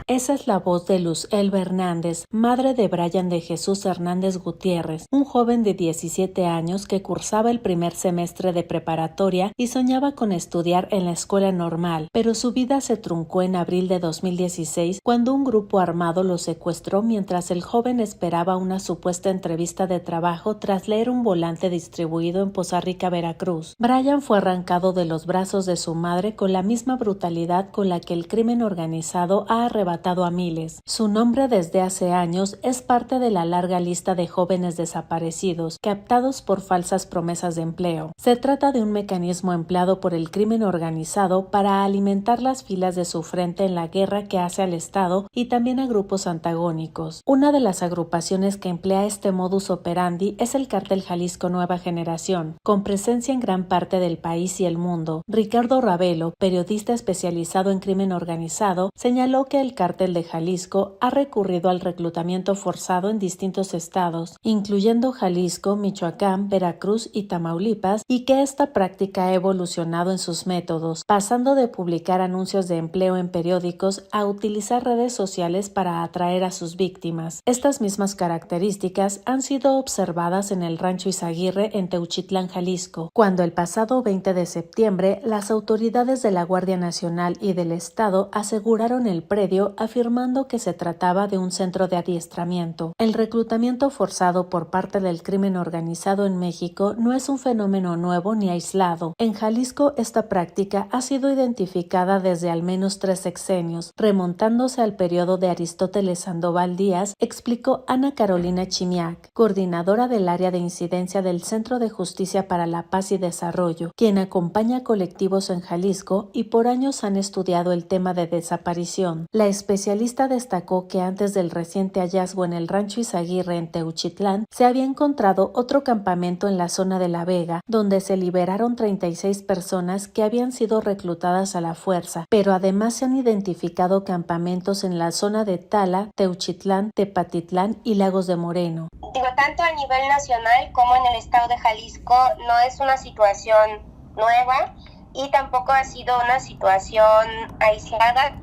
Speaker 16: Esa es la voz de Luz Elba Hernández, madre de Brian de Jesús Hernández Gutiérrez, un joven de 17 años que cursaba el primer semestre de preparatoria y soñaba con estudiar en la escuela normal, pero su vida se truncó en abril de 2016 cuando un grupo armado lo secuestró mientras el joven esperaba una supuesta entrevista de trabajo tras leer un volante distribuido en Poza Rica, Veracruz. Brian fue arrancado de los brazos de su madre con la misma brutalidad con la que el crimen organizado ha arrebatado a miles. Su nombre desde hace años es parte de la larga lista de jóvenes desaparecidos, captados por falsas promesas de empleo. Se trata de un mecanismo empleado por el crimen organizado para alimentar las filas de su frente en la guerra que hace al Estado y también a grupos antagónicos. Una de las agrupaciones que emplea este modus operandi es el Cártel Jalisco Nueva Generación, con presencia en gran parte del país y el mundo. Ricardo Ravelo, periodista especializado en crimen organizado, señaló que el Cártel de Jalisco ha recurrido al reclutamiento forzado en distintos estados, incluyendo Jalisco, Michoacán, Veracruz y Tamaulipas, y que esta práctica ha evolucionado en sus métodos, pasando de publicar anuncios de empleo en periódicos a utilizar redes sociales para atraer a sus víctimas. Estas mismas características han sido observadas en el Rancho Izaguirre en Teuchitlán, Jalisco, cuando el pasado 20 de septiembre las autoridades de la Guardia Nacional y del Estado aseguraron el predio afirmando que se trataba de un centro de adiestramiento. El reclutamiento forzado por parte del crimen organizado en México no es un fenómeno nuevo ni aislado. En Jalisco esta práctica ha sido identificada desde al menos 3 sexenios, remontándose al periodo de Aristóteles Sandoval Díaz, explicó Ana Carolina Chimiak, coordinadora del área de incidencia del Centro de Justicia para la Paz y Desarrollo, quien acompaña colectivos en Jalisco y por años han estudiado el tema de desaparición. La especialista destacó que antes del reciente hallazgo en el Rancho Izaguirre en Teuchitlán, se había encontrado otro campamento en la zona de La Vega, donde se liberaron 36 personas que habían sido reclutadas a la fuerza, pero además se han identificado campamentos en la zona de Tala, Teuchitlán, Tepatitlán y Lagos de Moreno.
Speaker 17: Tanto a nivel nacional como en el estado de Jalisco no es una situación nueva y tampoco ha sido una situación aislada.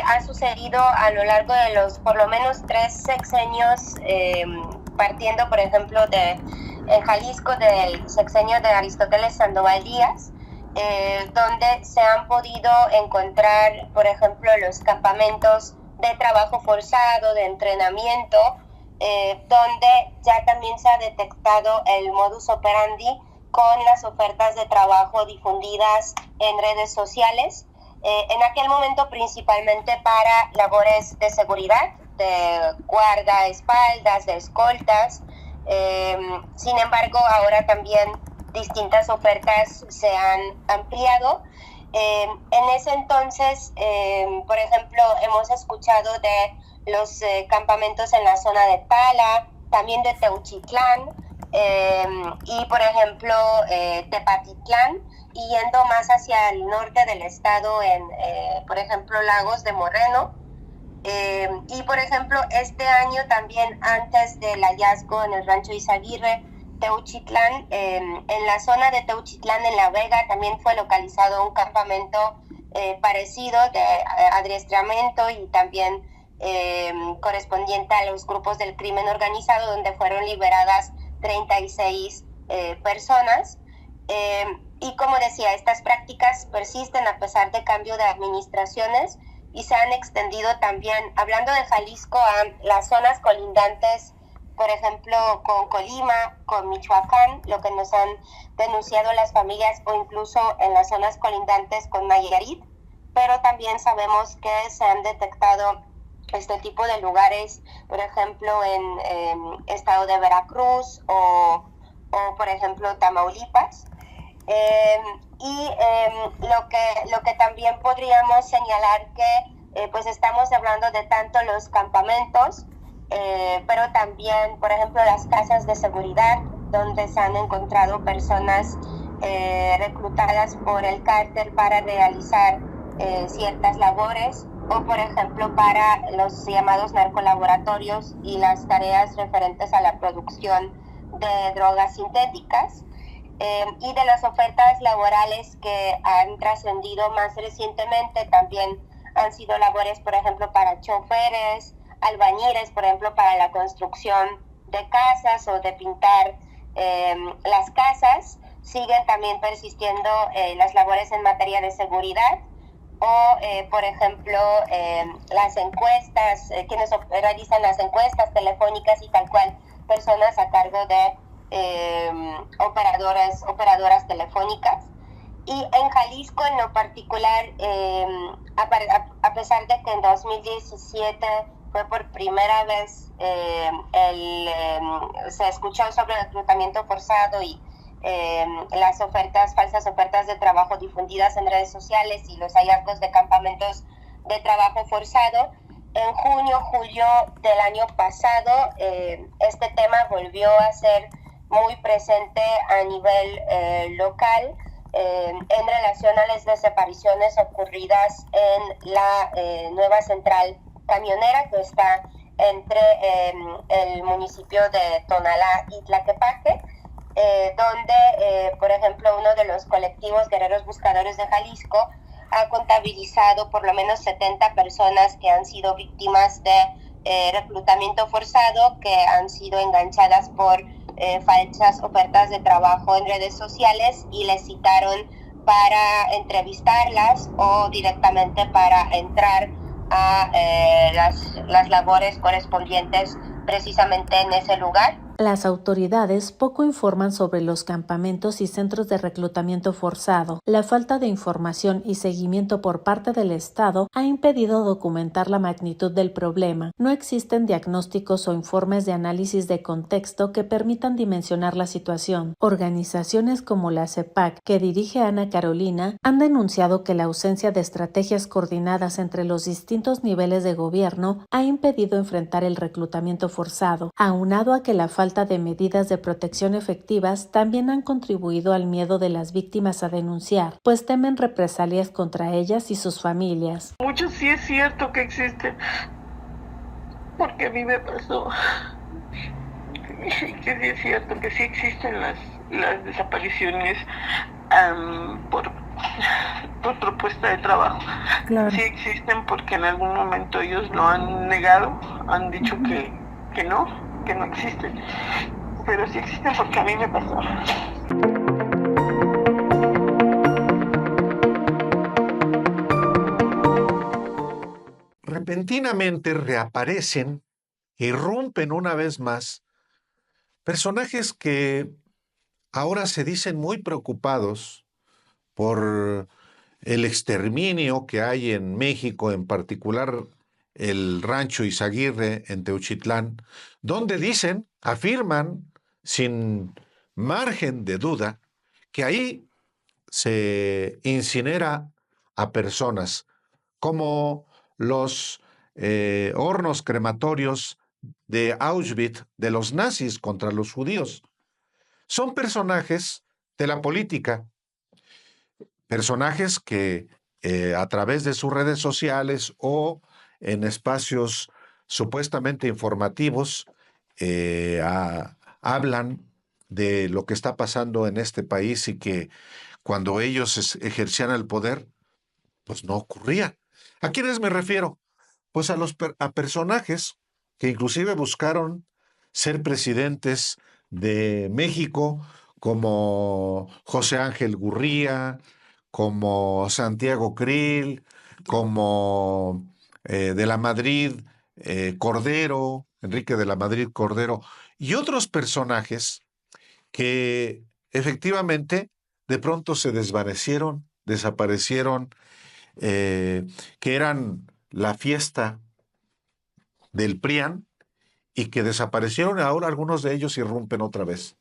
Speaker 17: Ha sucedido a lo largo de los por lo menos 3 sexenios, partiendo por ejemplo en Jalisco del sexenio de Aristóteles Sandoval Díaz, donde se han podido encontrar por ejemplo los campamentos de trabajo forzado, de entrenamiento, donde ya también se ha detectado el modus operandi con las ofertas de trabajo difundidas en redes sociales, en aquel momento principalmente para labores de seguridad, de guardaespaldas, de escoltas. Sin embargo, ahora también distintas ofertas se han ampliado. En ese entonces, por ejemplo, hemos escuchado de los campamentos en la zona de Tala, también de Teuchitlán, y por ejemplo Tepatitlán, y yendo más hacia el norte del estado en por ejemplo Lagos de Moreno, y por ejemplo este año también antes del hallazgo en el Rancho Izaguirre, Teuchitlán, en la zona de Teuchitlán en La Vega también fue localizado un campamento parecido de adiestramiento y también correspondiente a los grupos del crimen organizado, donde fueron liberadas 36 personas. Y como decía, estas prácticas persisten a pesar de cambio de administraciones y se han extendido también, hablando de Jalisco, a las zonas colindantes, por ejemplo, con Colima, con Michoacán, lo que nos han denunciado las familias, o incluso en las zonas colindantes con Nayarit, pero también sabemos que se han detectado este tipo de lugares, por ejemplo, en estado de Veracruz o por ejemplo, Tamaulipas. Lo que también podríamos señalar que pues estamos hablando de tanto los campamentos, pero también, por ejemplo, las casas de seguridad, donde se han encontrado personas reclutadas por el cártel para realizar ciertas labores, o por ejemplo para los llamados narcolaboratorios y las tareas referentes a la producción de drogas sintéticas, y de las ofertas laborales que han trascendido más recientemente también han sido labores, por ejemplo, para choferes, albañiles, por ejemplo, para la construcción de casas o de pintar las casas. Siguen también persistiendo las labores en materia de seguridad, o por ejemplo las encuestas, quienes realizan las encuestas telefónicas y tal cual, personas a cargo de operadoras telefónicas. Y en Jalisco en lo particular, a pesar de que en 2017 fue por primera vez se escuchó sobre el reclutamiento forzado y las falsas ofertas de trabajo difundidas en redes sociales y los hallazgos de campamentos de trabajo forzado, en junio-julio del año pasado este tema volvió a ser muy presente a nivel local, en relación a las desapariciones ocurridas en la nueva central camionera que está entre el municipio de Tonalá y Tlaquepaque, donde, por ejemplo, uno de los colectivos Guerreros Buscadores de Jalisco ha contabilizado por lo menos 70 personas que han sido víctimas de reclutamiento forzado, que han sido enganchadas por falsas ofertas de trabajo en redes sociales y les citaron para entrevistarlas o directamente para entrar a las labores correspondientes precisamente en ese lugar.
Speaker 16: Las autoridades poco informan sobre los campamentos y centros de reclutamiento forzado. La falta de información y seguimiento por parte del Estado ha impedido documentar la magnitud del problema. No existen diagnósticos o informes de análisis de contexto que permitan dimensionar la situación. Organizaciones como la CEPAC, que dirige Ana Carolina, han denunciado que la ausencia de estrategias coordinadas entre los distintos niveles de gobierno ha impedido enfrentar el reclutamiento forzado, aunado a que la falta de medidas de protección efectivas también han contribuido al miedo de las víctimas a denunciar, pues temen represalias contra ellas y sus familias.
Speaker 15: Mucho sí es cierto que existe, porque a mí me pasó. Y que sí es cierto que sí existen las desapariciones por propuesta de trabajo. Claro. Sí existen porque en algún momento ellos lo han negado, han dicho que no existen, pero sí existen porque a mí me pasó.
Speaker 1: Repentinamente reaparecen, irrumpen una vez más personajes que ahora se dicen muy preocupados por el exterminio que hay en México, en particular el rancho Izaguirre en Teuchitlán, donde afirman sin margen de duda que ahí se incinera a personas, como los hornos crematorios de Auschwitz de los nazis contra los judíos. Son personajes de la política, personajes que a través de sus redes sociales o en espacios supuestamente informativos hablan de lo que está pasando en este país y que cuando ellos ejercían el poder, pues no ocurría. ¿A quiénes me refiero? Pues a personajes que inclusive buscaron ser presidentes de México, como José Ángel Gurría, como Santiago Krill, como de la Madrid Cordero, Enrique de la Madrid Cordero, y otros personajes que efectivamente de pronto se desvanecieron, desaparecieron, que eran la fiesta del PRIAN y que desaparecieron. Ahora algunos de ellos irrumpen otra vez.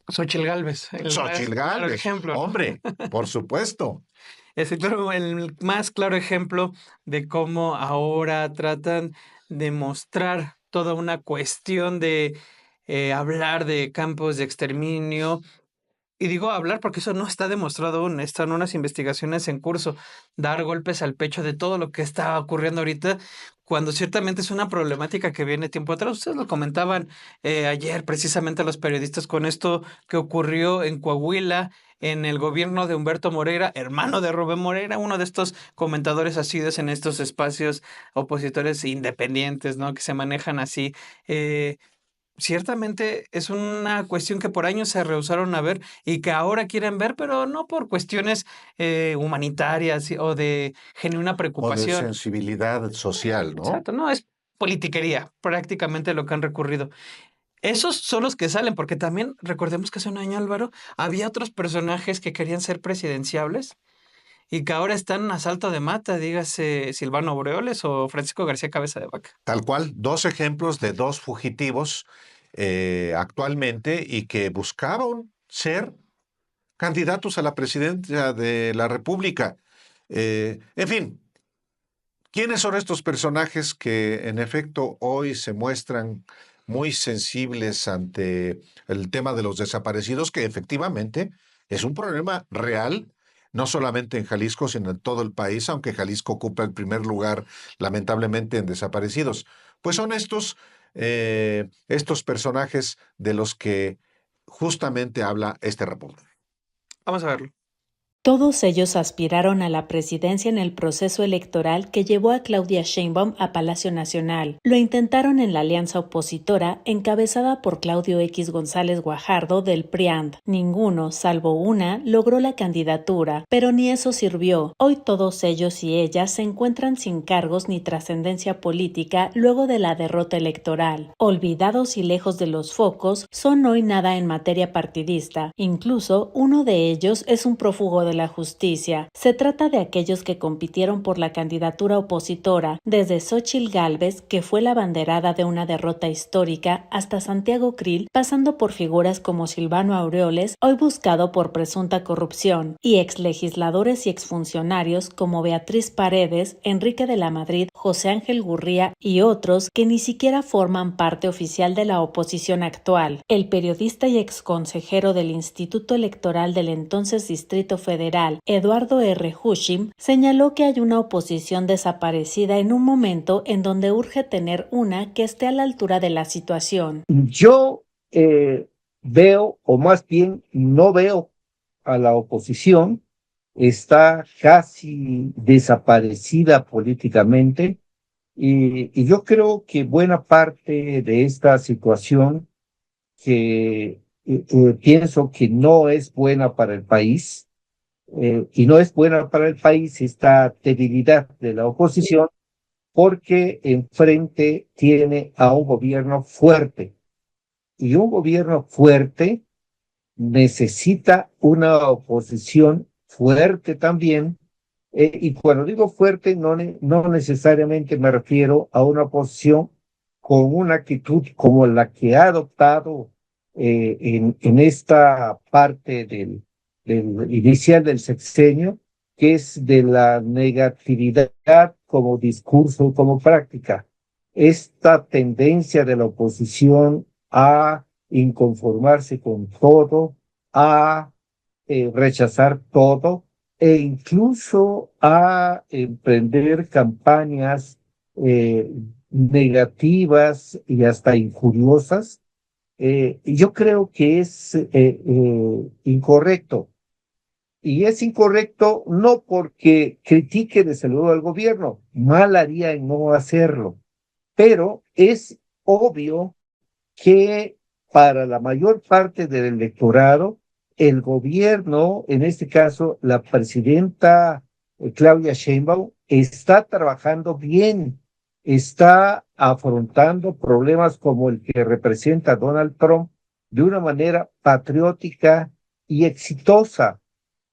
Speaker 2: Xóchitl Gálvez.
Speaker 1: Xóchitl Gálvez, ejemplo. Hombre, por supuesto.
Speaker 2: Es el más claro ejemplo de cómo ahora tratan de mostrar toda una cuestión de hablar de campos de exterminio. Y digo hablar porque eso no está demostrado aún, están unas investigaciones en curso, dar golpes al pecho de todo lo que está ocurriendo ahorita, cuando ciertamente es una problemática que viene tiempo atrás. Ustedes lo comentaban ayer precisamente los periodistas con esto que ocurrió en Coahuila, en el gobierno de Humberto Moreira, hermano de Rubén Moreira, uno de estos comentadores asiduos en estos espacios opositores independientes, ¿no? Que se manejan así. Ciertamente es una cuestión que por años se rehusaron a ver y que ahora quieren ver, pero no por cuestiones humanitarias o de genuina preocupación.
Speaker 1: O de sensibilidad social, ¿no?
Speaker 2: Exacto, no, es politiquería, prácticamente lo que han recurrido. Esos son los que salen, porque también recordemos que hace un año, Álvaro, había otros personajes que querían ser presidenciables y que ahora están a salto de mata, dígase Silvano Aureoles o Francisco García Cabeza de Vaca.
Speaker 1: Tal cual, dos ejemplos de dos fugitivos actualmente y que buscaban ser candidatos a la presidencia de la República. En fin, ¿quiénes son estos personajes que en efecto hoy se muestran muy sensibles ante el tema de los desaparecidos, que efectivamente Es un problema real, no solamente en Jalisco, sino en todo el país, aunque Jalisco ocupa el primer lugar, lamentablemente, en desaparecidos. Pues son estos personajes de los que justamente habla este reporte.
Speaker 2: Vamos a verlo.
Speaker 16: Todos ellos aspiraron a la presidencia en el proceso electoral que llevó a Claudia Sheinbaum a Palacio Nacional. Lo intentaron en la alianza opositora encabezada por Claudio X González Guajardo del PRIAND. Ninguno, salvo una, logró la candidatura, pero ni eso sirvió. Hoy todos ellos y ellas se encuentran sin cargos ni trascendencia política luego de la derrota electoral. Olvidados y lejos de los focos, son hoy nada en materia partidista. Incluso uno de ellos es un prófugo de la justicia. Se trata de aquellos que compitieron por la candidatura opositora, desde Xóchitl Gálvez, que fue la abanderada de una derrota histórica, hasta Santiago Krill, pasando por figuras como Silvano Aureoles, hoy buscado por presunta corrupción, y exlegisladores y exfuncionarios como Beatriz Paredes, Enrique de la Madrid, José Ángel Gurría y otros que ni siquiera forman parte oficial de la oposición actual. El periodista y exconsejero del Instituto Electoral del entonces Distrito Federal, Eduardo R. Hushim, señaló que hay una oposición desaparecida en un momento en donde urge tener una que esté a la altura de la situación.
Speaker 18: Yo veo, o más bien no veo a la oposición, está casi desaparecida políticamente, y yo creo que buena parte de esta situación que pienso que no es buena para el país, y no es buena para el país esta debilidad de la oposición, porque enfrente tiene a un gobierno fuerte, y un gobierno fuerte necesita una oposición fuerte también, y cuando digo fuerte no necesariamente me refiero a una oposición con una actitud como la que ha adoptado en esta parte del inicial del sexenio, que es de la negatividad como discurso, como práctica. Esta tendencia de la oposición a inconformarse con todo, a rechazar todo, e incluso a emprender campañas negativas y hasta injuriosas, yo creo que es incorrecto. Y es incorrecto no porque critique desde luego al gobierno, mal haría en no hacerlo, pero es obvio que para la mayor parte del electorado, el gobierno, en este caso la presidenta Claudia Sheinbaum, está trabajando bien, está afrontando problemas como el que representa Donald Trump de una manera patriótica y exitosa.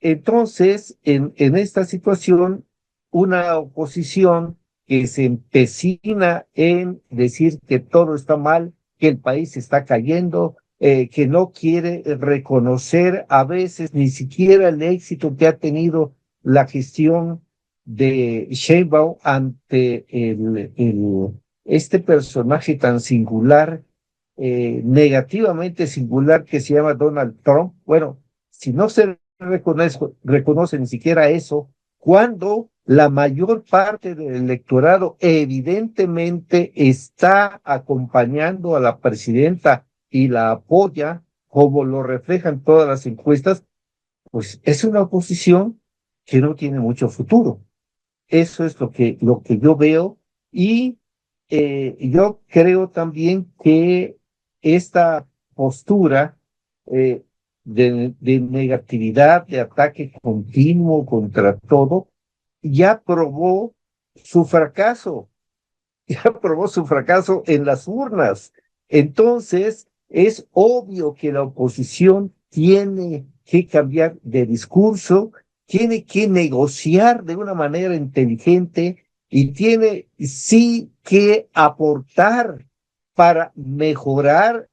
Speaker 18: Entonces, en esta situación, una oposición que se empecina en decir que todo está mal, que el país está cayendo, que no quiere reconocer a veces ni siquiera el éxito que ha tenido la gestión de Sheinbaum ante este personaje tan singular, negativamente singular, que se llama Donald Trump. Bueno, si no se reconoce ni siquiera eso, cuando la mayor parte del electorado evidentemente está acompañando a la presidenta y la apoya, como lo reflejan todas las encuestas, pues es una oposición que no tiene mucho futuro. Eso es lo que yo veo, y yo creo también que esta postura de negatividad, de ataque continuo contra todo, ya probó su fracaso en las urnas. Entonces, es obvio que la oposición tiene que cambiar de discurso, tiene que negociar de una manera inteligente y tiene sí que aportar para mejorar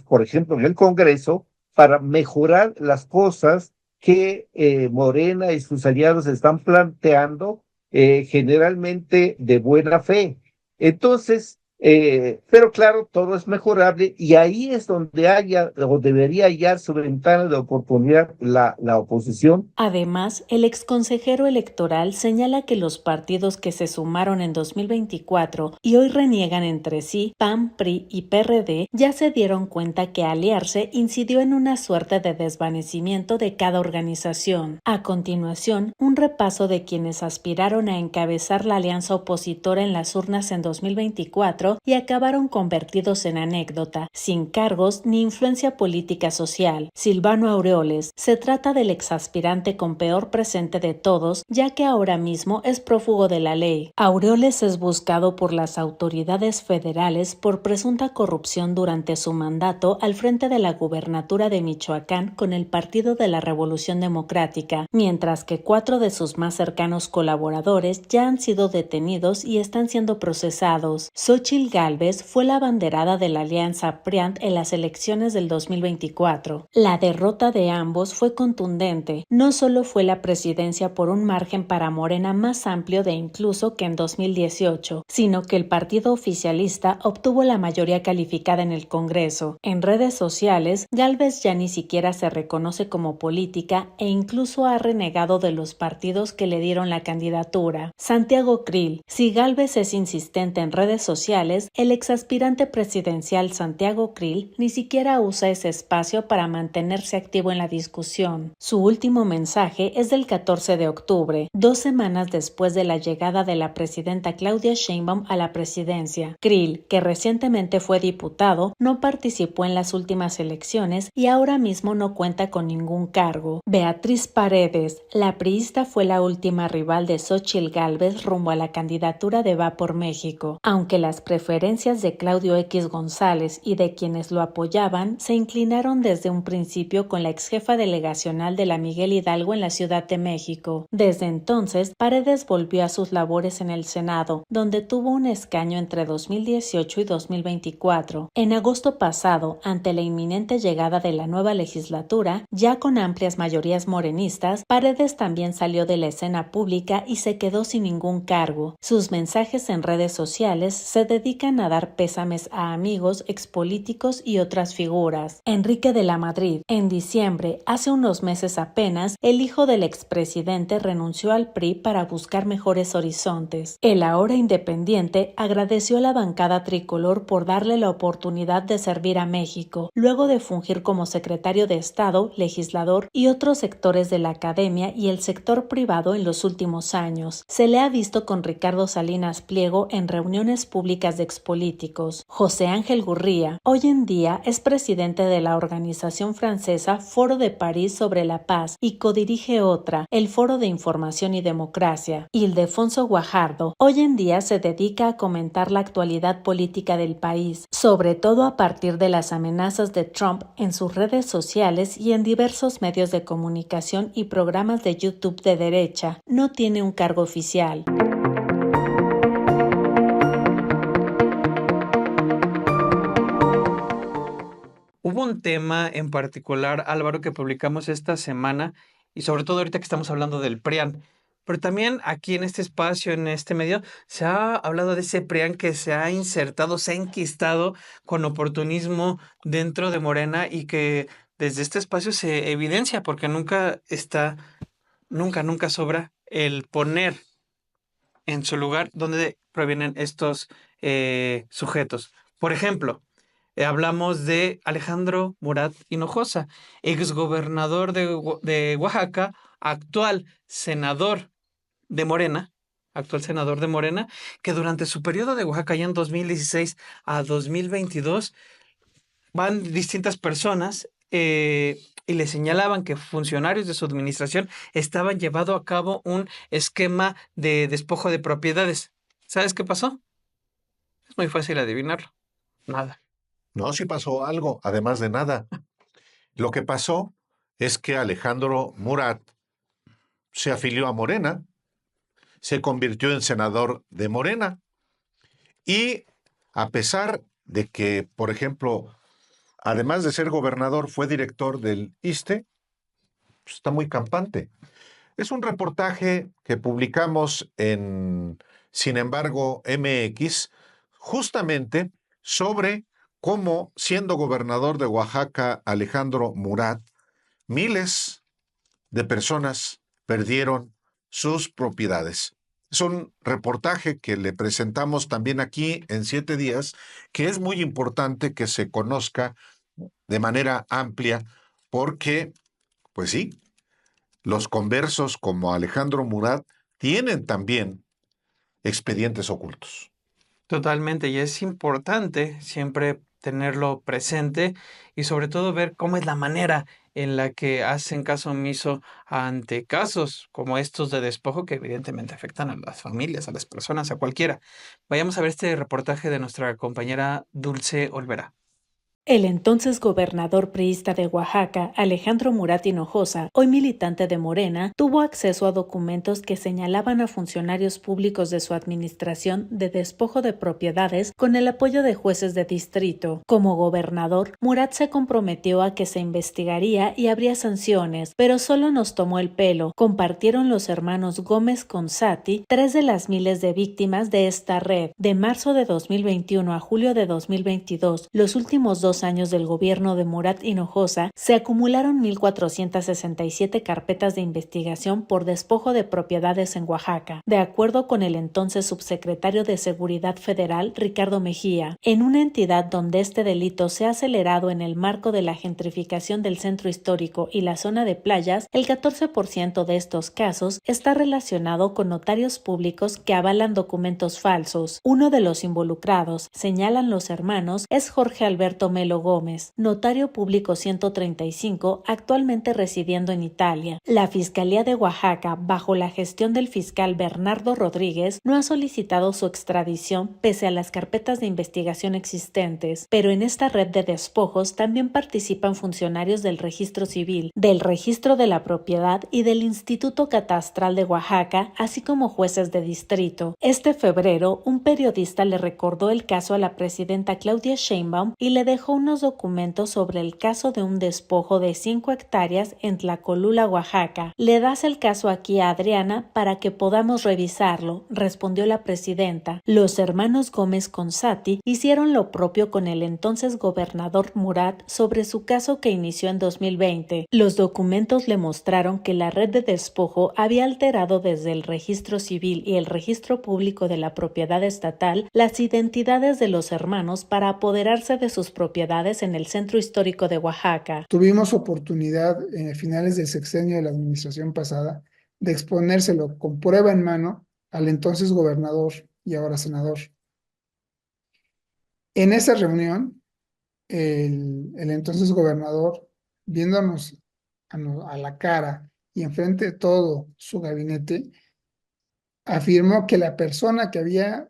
Speaker 18: por ejemplo, en el Congreso, para mejorar las cosas que Morena y sus aliados están planteando, generalmente de buena fe. Entonces, Pero claro, todo es mejorable y ahí es donde haya o debería hallar su ventana de oportunidad la oposición.
Speaker 16: Además, el exconsejero electoral señala que los partidos que se sumaron en 2024 y hoy reniegan entre sí, PAN, PRI y PRD, ya se dieron cuenta que aliarse incidió en una suerte de desvanecimiento de cada organización. A continuación, un repaso de quienes aspiraron a encabezar la alianza opositora en las urnas en 2024 y acabaron convertidos en anécdota, sin cargos ni influencia política social. Silvano Aureoles se trata del exaspirante con peor presente de todos, ya que ahora mismo es prófugo de la ley. Aureoles es buscado por las autoridades federales por presunta corrupción durante su mandato al frente de la gubernatura de Michoacán con el Partido de la Revolución Democrática, mientras que 4 de sus más cercanos colaboradores ya han sido detenidos y están siendo procesados. Xóchitl Gálvez fue la abanderada de la alianza PRIAN en las elecciones del 2024. La derrota de ambos fue contundente. No solo fue la presidencia por un margen para Morena más amplio de incluso que en 2018, sino que el partido oficialista obtuvo la mayoría calificada en el Congreso. En redes sociales, Gálvez ya ni siquiera se reconoce como política e incluso ha renegado de los partidos que le dieron la candidatura. Santiago Krill: si Gálvez es insistente en redes sociales, el exaspirante presidencial Santiago Krill ni siquiera usa ese espacio para mantenerse activo en la discusión. Su último mensaje es del 14 de octubre, 2 semanas después de la llegada de la presidenta Claudia Sheinbaum a la presidencia. Krill, que recientemente fue diputado, no participó en las últimas elecciones y ahora mismo no cuenta con ningún cargo. Beatriz Paredes: la priista fue la última rival de Xóchitl Gálvez rumbo a la candidatura de Va por México. Aunque las preferencias de Claudio X González y de quienes lo apoyaban se inclinaron desde un principio con la exjefa delegacional de la Miguel Hidalgo en la Ciudad de México. Desde entonces, Paredes volvió a sus labores en el Senado, donde tuvo un escaño entre 2018 y 2024. En agosto pasado, ante la inminente llegada de la nueva legislatura, ya con amplias mayorías morenistas, Paredes también salió de la escena pública y se quedó sin ningún cargo. Sus mensajes en redes sociales se dedican a dar pésames a amigos, expolíticos y otras figuras. Enrique de la Madrid: en diciembre, hace unos meses apenas, el hijo del expresidente renunció al PRI para buscar mejores horizontes. El ahora independiente agradeció a la bancada tricolor por darle la oportunidad de servir a México, luego de fungir como secretario de Estado, legislador y otros sectores de la academia y el sector privado en los últimos años. Se le ha visto con Ricardo Salinas Pliego en reuniones públicas de expolíticos. José Ángel Gurría, hoy en día es presidente de la organización francesa Foro de París sobre la Paz y codirige otra, el Foro de Información y Democracia. Ildefonso Guajardo, hoy en día se dedica a comentar la actualidad política del país, sobre todo a partir de las amenazas de Trump en sus redes sociales y en diversos medios de comunicación y programas de YouTube de derecha. No tiene un cargo oficial.
Speaker 2: Hubo un tema en particular, Álvaro, que publicamos esta semana y sobre todo ahorita que estamos hablando del PRIAN, pero también aquí en este espacio, en este medio, se ha hablado de ese PRIAN que se ha insertado, se ha enquistado con oportunismo dentro de Morena y que desde este espacio se evidencia porque nunca sobra el poner en su lugar donde provienen estos sujetos. Por ejemplo, hablamos de Alejandro Murat Hinojosa, exgobernador de Oaxaca, actual senador de Morena, que durante su periodo de Oaxaca, ya en 2016 a 2022, van distintas personas y le señalaban que funcionarios de su administración estaban llevando a cabo un esquema de despojo de propiedades. ¿Sabes qué pasó? Es muy fácil adivinarlo. Nada.
Speaker 1: No, sí pasó algo, además de nada. Lo que pasó es que Alejandro Murat se afilió a Morena, se convirtió en senador de Morena y a pesar de que, por ejemplo, además de ser gobernador, fue director del ISSSTE, pues está muy campante. Es un reportaje que publicamos en Sin embargo MX justamente sobre cómo, siendo gobernador de Oaxaca Alejandro Murat, miles de personas perdieron sus propiedades. Es un reportaje que le presentamos también aquí en 7 días, que es muy importante que se conozca de manera amplia, porque, pues sí, los conversos como Alejandro Murat tienen también expedientes ocultos.
Speaker 2: Totalmente, y es importante siempre tenerlo presente y sobre todo ver cómo es la manera en la que hacen caso omiso ante casos como estos de despojo que evidentemente afectan a las familias, a las personas, a cualquiera. Vayamos a ver este reportaje de nuestra compañera Dulce Olvera.
Speaker 16: El entonces gobernador priista de Oaxaca, Alejandro Murat Hinojosa, hoy militante de Morena, tuvo acceso a documentos que señalaban a funcionarios públicos de su administración de despojo de propiedades con el apoyo de jueces de distrito. Como gobernador, Murat se comprometió a que se investigaría y habría sanciones, pero solo nos tomó el pelo, compartieron los hermanos Gómez con Sati, 3 de las miles de víctimas de esta red. De marzo de 2021 a julio de 2022, los últimos 2 años del gobierno de Murat Hinojosa, se acumularon 1,467 carpetas de investigación por despojo de propiedades en Oaxaca, de acuerdo con el entonces subsecretario de Seguridad Federal, Ricardo Mejía. En una entidad donde este delito se ha acelerado en el marco de la gentrificación del centro histórico y la zona de playas, el 14% de estos casos está relacionado con notarios públicos que avalan documentos falsos. Uno de los involucrados, señalan los hermanos, es Jorge Alberto Melo Gómez, notario público 135, actualmente residiendo en Italia. La Fiscalía de Oaxaca, bajo la gestión del fiscal Bernardo Rodríguez, no ha solicitado su extradición pese a las carpetas de investigación existentes, pero en esta red de despojos también participan funcionarios del Registro Civil, del Registro de la Propiedad y del Instituto Catastral de Oaxaca, así como jueces de distrito. Este febrero, un periodista le recordó el caso a la presidenta Claudia Sheinbaum y le dejó unos documentos sobre el caso de un despojo de 5 hectáreas en Tlacolula, Oaxaca. Le das el caso aquí a Adriana para que podamos revisarlo, respondió la presidenta. Los hermanos Gómez con Sati hicieron lo propio con el entonces gobernador Murat sobre su caso que inició en 2020. Los documentos le mostraron que la red de despojo había alterado desde el registro civil y el registro público de la propiedad estatal las identidades de los hermanos para apoderarse de sus propiedades en el centro histórico de Oaxaca.
Speaker 19: Tuvimos oportunidad en finales del sexenio de la administración pasada de exponérselo con prueba en mano al entonces gobernador y ahora senador. En esa reunión, el entonces gobernador, viéndonos a la cara y enfrente de todo su gabinete, afirmó que la persona que había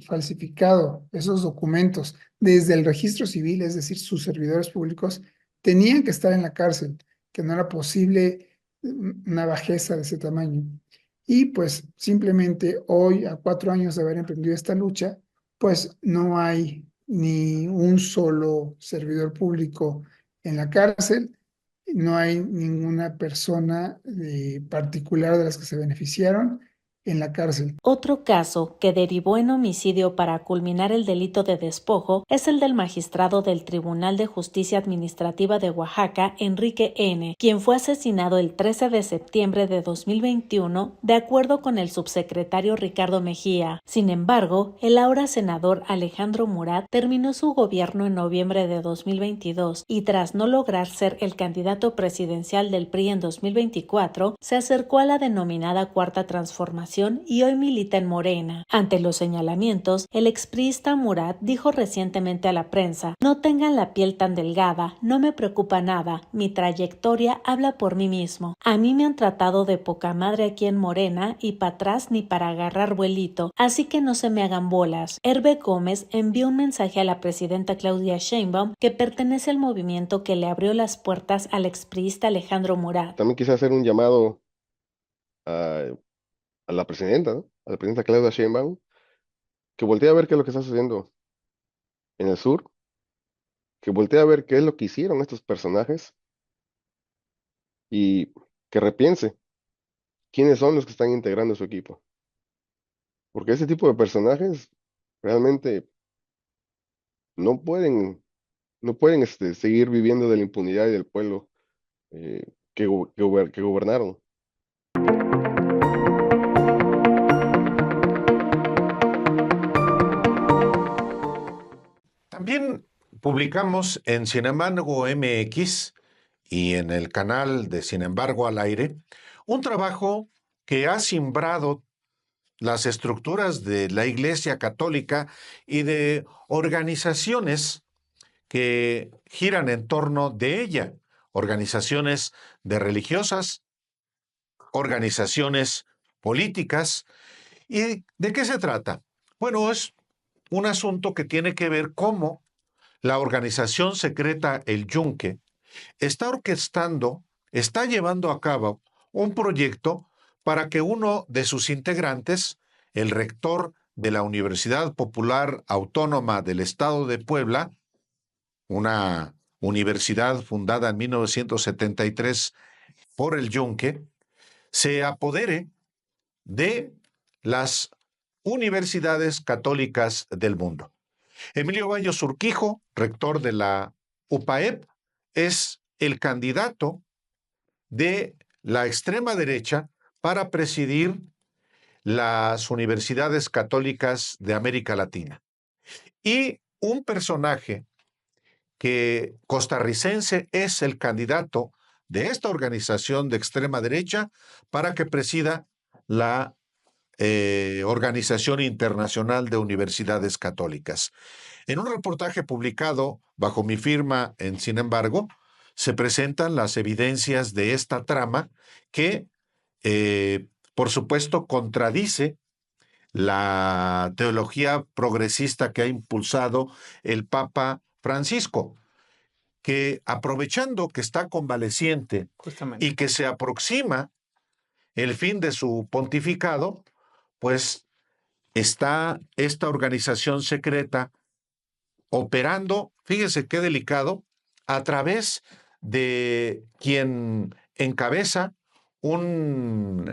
Speaker 19: falsificado esos documentos desde el registro civil, es decir, sus servidores públicos, tenían que estar en la cárcel, que no era posible una bajeza de ese tamaño. Y pues simplemente hoy, a 4 años de haber emprendido esta lucha, pues no hay ni un solo servidor público en la cárcel, no hay ninguna persona particular de las que se beneficiaron en la cárcel.
Speaker 16: Otro caso que derivó en homicidio para culminar el delito de despojo es el del magistrado del Tribunal de Justicia Administrativa de Oaxaca, Enrique N., quien fue asesinado el 13 de septiembre de 2021, de acuerdo con el subsecretario Ricardo Mejía. Sin embargo, el ahora senador Alejandro Murat terminó su gobierno en noviembre de 2022 y tras no lograr ser el candidato presidencial del PRI en 2024, se acercó a la denominada Cuarta Transformación y hoy milita en Morena. Ante los señalamientos, el expriista Murat dijo recientemente a la prensa: "No tengan la piel tan delgada, no me preocupa nada, mi trayectoria habla por mí mismo. A mí me han tratado de poca madre aquí en Morena y para atrás ni para agarrar vuelito, así que no se me hagan bolas". Hervé Gómez envió un mensaje a la presidenta Claudia Sheinbaum, que pertenece al movimiento que le abrió las puertas al expriista Alejandro Murat.
Speaker 20: También quise hacer un llamado a la presidenta, ¿no? A la presidenta Claudia Sheinbaum, que voltee a ver qué es lo que está sucediendo en el sur, que voltee a ver qué es lo que hicieron estos personajes y que repiense quiénes son los que están integrando su equipo. Porque ese tipo de personajes realmente no pueden, no pueden seguir viviendo de la impunidad y del pueblo que gobernaron.
Speaker 1: También publicamos en Sin embargo MX y en el canal de Sin embargo al aire un trabajo que ha simbrado las estructuras de la Iglesia Católica y de organizaciones que giran en torno de ella, organizaciones de religiosas, organizaciones políticas. ¿Y de qué se trata? Bueno, es un asunto que tiene que ver cómo la organización secreta El Yunque está orquestando, está llevando a cabo un proyecto para que uno de sus integrantes, el rector de la Universidad Popular Autónoma del Estado de Puebla, una universidad fundada en 1973 por El Yunque, se apodere de las universidades católicas del mundo. Emilio Baños Urquijo, rector de la UPAEP, es el candidato de la extrema derecha para presidir las universidades católicas de América Latina. Y un personaje que costarricense es el candidato de esta organización de extrema derecha para que presida la Organización Internacional de Universidades Católicas. En un reportaje publicado bajo mi firma en Sin embargo, se presentan las evidencias de esta trama que, por supuesto, contradice la teología progresista que ha impulsado el Papa Francisco, que aprovechando que está convaleciente y que se aproxima el fin de su pontificado, pues está esta organización secreta operando, fíjese qué delicado, a través de quien encabeza un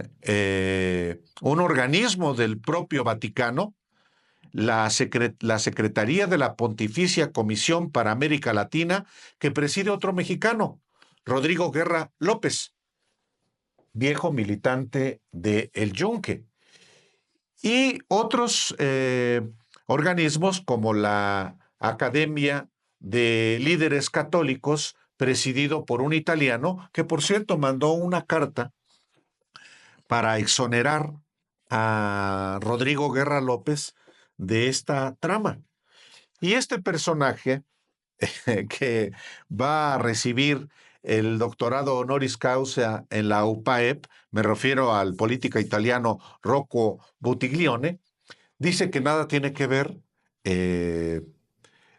Speaker 1: organismo del propio Vaticano, la Secretaría de la Pontificia Comisión para América Latina, que preside otro mexicano, Rodrigo Guerra López, viejo militante de El Yunque, y otros organismos como la Academia de Líderes Católicos, presidido por un italiano, que por cierto mandó una carta para exonerar a Rodrigo Guerra López de esta trama. Y este personaje que va a recibir el doctorado honoris causa en la UPAEP, me refiero al político italiano Rocco Buttiglione, dice que nada tiene que ver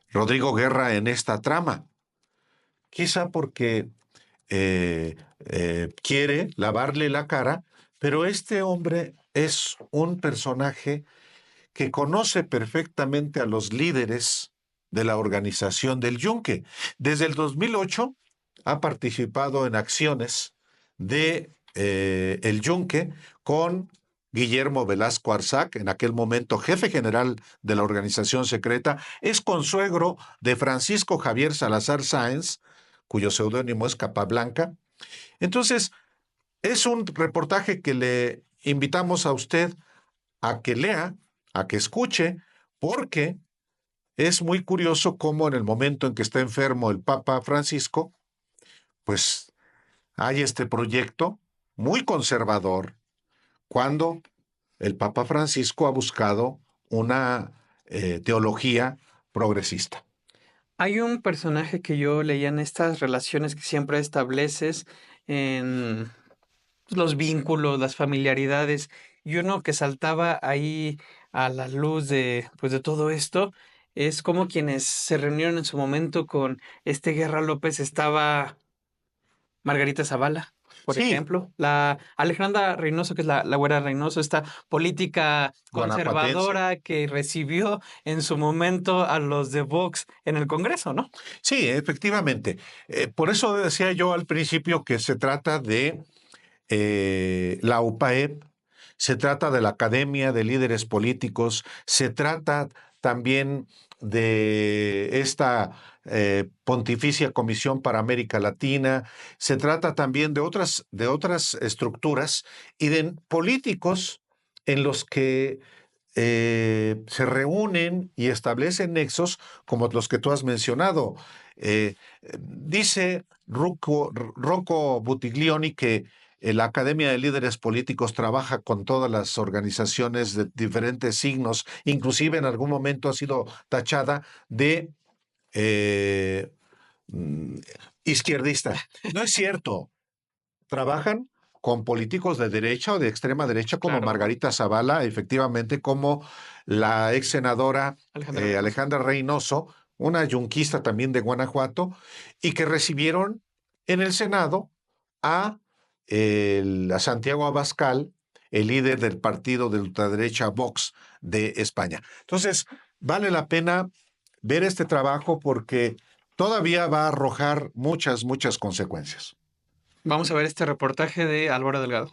Speaker 1: Rodrigo Guerra en esta trama, quizá porque quiere lavarle la cara, pero este hombre es un personaje que conoce perfectamente a los líderes de la organización del Yunque. Desde el 2008 ha participado en acciones de el Yunque con Guillermo Velasco Arzac, en aquel momento jefe general de la organización secreta, es consuegro de Francisco Javier Salazar Sáenz, cuyo seudónimo es Capablanca. Entonces, es un reportaje que le invitamos a usted a que lea, a que escuche, porque es muy curioso cómo en el momento en que está enfermo el Papa Francisco, pues hay este proyecto muy conservador, cuando el Papa Francisco ha buscado una teología progresista.
Speaker 2: Hay un personaje que yo leía en estas relaciones que siempre estableces en los vínculos, las familiaridades, y uno que saltaba ahí a la luz de, pues, de todo esto, es como quienes se reunieron en su momento con este Guerra López estaba Margarita Zavala, por ejemplo, la Alejandra Reynoso, que es la güera Reynoso, esta política conservadora que recibió en su momento a los de Vox en el Congreso, ¿no?
Speaker 1: Sí, efectivamente. Por eso decía yo al principio que se trata de la UPAEP, se trata de la Academia de Líderes Políticos, se trata también de esta Pontificia Comisión para América Latina, se trata también de otras estructuras y de políticos en los que se reúnen y establecen nexos como los que tú has mencionado. Dice Rocco Buttiglione que la Academia de Líderes Políticos trabaja con todas las organizaciones de diferentes signos, inclusive en algún momento ha sido tachada de izquierdista. No es cierto. Trabajan con políticos de derecha o de extrema derecha como Margarita Zavala, efectivamente, como la ex senadora Alejandra Reynoso, una yunquista también de Guanajuato, y que recibieron en el Senado a Santiago Abascal, el líder del partido de ultraderecha Vox de España. Entonces, vale la pena ver este trabajo porque todavía va a arrojar muchas consecuencias.
Speaker 2: Vamos a ver este reportaje de Álvaro Delgado.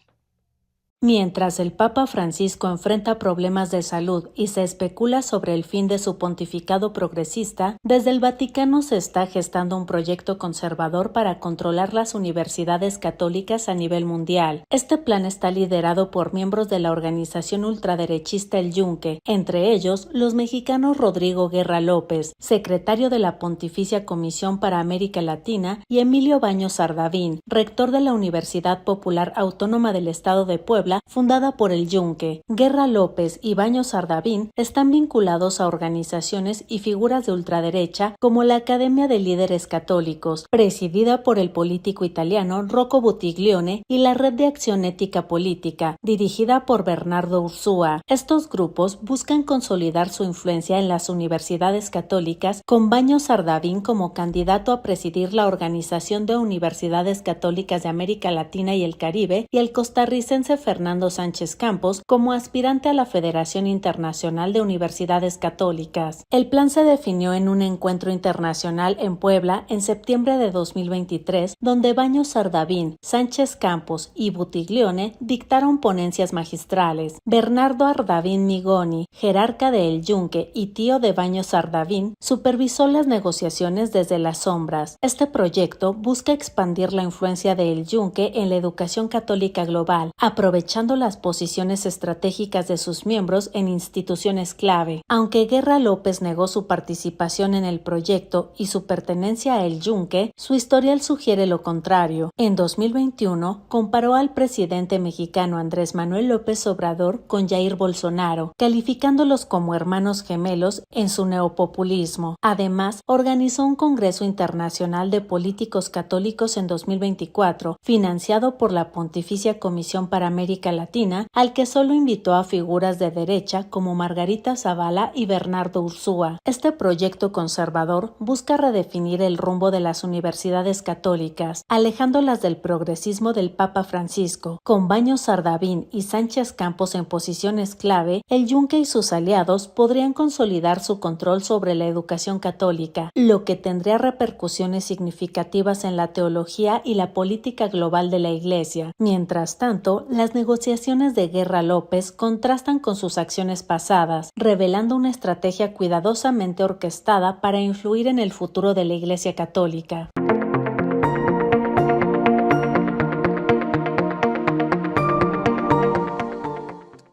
Speaker 16: Mientras el Papa Francisco enfrenta problemas de salud y se especula sobre el fin de su pontificado progresista, desde el Vaticano se está gestando un proyecto conservador para controlar las universidades católicas a nivel mundial. Este plan está liderado por miembros de la organización ultraderechista El Yunque, entre ellos los mexicanos Rodrigo Guerra López, secretario de la Pontificia Comisión para América Latina, y Emilio Baños Ardavín, rector de la Universidad Popular Autónoma del Estado de Puebla, fundada por El Yunque. Guerra López y Baños Ardavín están vinculados a organizaciones y figuras de ultraderecha como la Academia de Líderes Católicos, presidida por el político italiano Rocco Buttiglione, y la Red de Acción Ética Política, dirigida por Bernardo Ursúa. Estos grupos buscan consolidar su influencia en las universidades católicas, con Baños Ardavín como candidato a presidir la Organización de Universidades Católicas de América Latina y el Caribe, y el costarricense Fernando Sánchez Campos como aspirante a la Federación Internacional de Universidades Católicas. El plan se definió en un encuentro internacional en Puebla en septiembre de 2023, donde Baños Ardavín, Sánchez Campos y Buttiglione dictaron ponencias magistrales. Bernardo Ardavín Migoni, jerarca de El Yunque y tío de Baños Ardavín, supervisó las negociaciones desde las sombras. Este proyecto busca expandir la influencia de El Yunque en la educación católica global, aprovechando las posiciones estratégicas de sus miembros en instituciones clave. Aunque Guerra López negó su participación en el proyecto y su pertenencia a El Yunque, su historial sugiere lo contrario. En 2021, comparó al presidente mexicano Andrés Manuel López Obrador con Jair Bolsonaro, calificándolos como hermanos gemelos en su neopopulismo. Además, organizó un Congreso Internacional de Políticos Católicos en 2024, financiado por la Pontificia Comisión para América Latina, al que solo invitó a figuras de derecha como Margarita Zavala y Bernardo Ursúa. Este proyecto conservador busca redefinir el rumbo de las universidades católicas, alejándolas del progresismo del Papa Francisco. Con Baños Ardavín y Sánchez Campos en posiciones clave, El Yunque y sus aliados podrían consolidar su control sobre la educación católica, lo que tendría repercusiones significativas en la teología y la política global de la Iglesia. Mientras tanto, las negociaciones de Guerra López contrastan con sus acciones pasadas, revelando una estrategia cuidadosamente orquestada para influir en el futuro de la Iglesia Católica.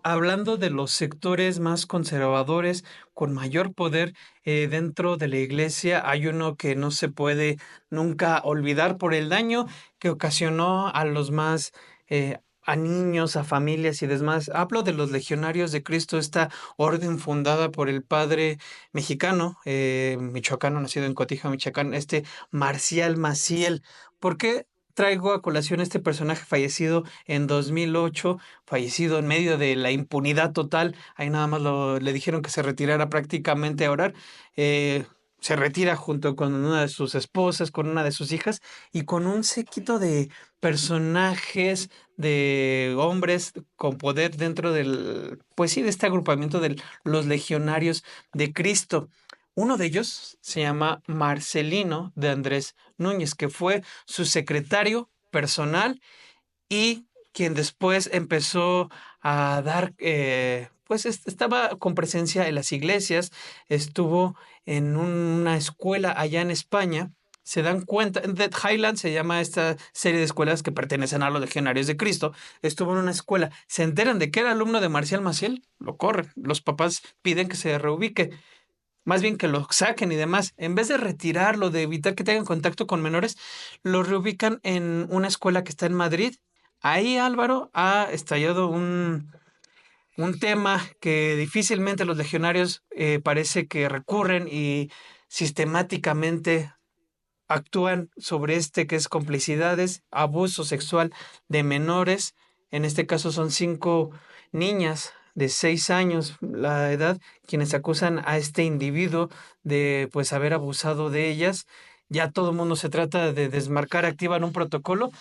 Speaker 2: Hablando de los sectores más conservadores, con mayor poder dentro de la Iglesia, hay uno que no se puede nunca olvidar por el daño que ocasionó a los más a niños, a familias y demás. Hablo de los Legionarios de Cristo, esta orden fundada por el padre mexicano, michoacano, nacido en Cotija, Michoacán, Marcial Maciel. ¿Por qué traigo a colación este personaje fallecido en 2008, fallecido en medio de la impunidad total? Ahí nada más le dijeron que se retirara prácticamente a orar. Se retira junto con una de sus esposas, con una de sus hijas y con un séquito de personajes, de hombres con poder dentro del, pues sí, de este agrupamiento de los Legionarios de Cristo. Uno de ellos se llama Marcelino de Andrés Núñez, que fue su secretario personal y quien después empezó a dar pues estaba con presencia en las iglesias, estuvo en una escuela allá en España. Se dan cuenta, Dead Highland se llama esta serie de escuelas que pertenecen a los Legionarios de Cristo. Estuvo en una escuela, se enteran de que era alumno de Marcial Maciel, lo corren. Los papás piden que se reubique, más bien que lo saquen y demás. En vez de retirarlo, de evitar que tengan contacto con menores, lo reubican en una escuela que está en Madrid. Ahí, Álvaro, ha estallado un tema que difícilmente los legionarios parece que recurren y sistemáticamente actúan sobre que es complicidades, abuso sexual de menores. En este caso son 5 niñas de 6 años la edad, quienes acusan a este individuo de pues haber abusado de ellas. Ya todo el mundo se trata de desmarcar, activan un protocolo,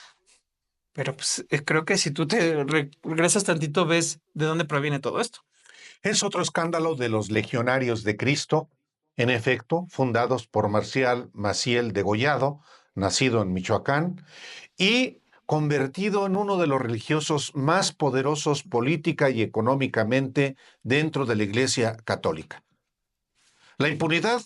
Speaker 2: pero pues creo que si tú te regresas tantito ves de dónde proviene todo esto.
Speaker 1: Es otro escándalo de los Legionarios de Cristo, en efecto, fundados por Marcial Maciel Degollado, nacido en Michoacán, y convertido en uno de los religiosos más poderosos política y económicamente dentro de la Iglesia Católica. La impunidad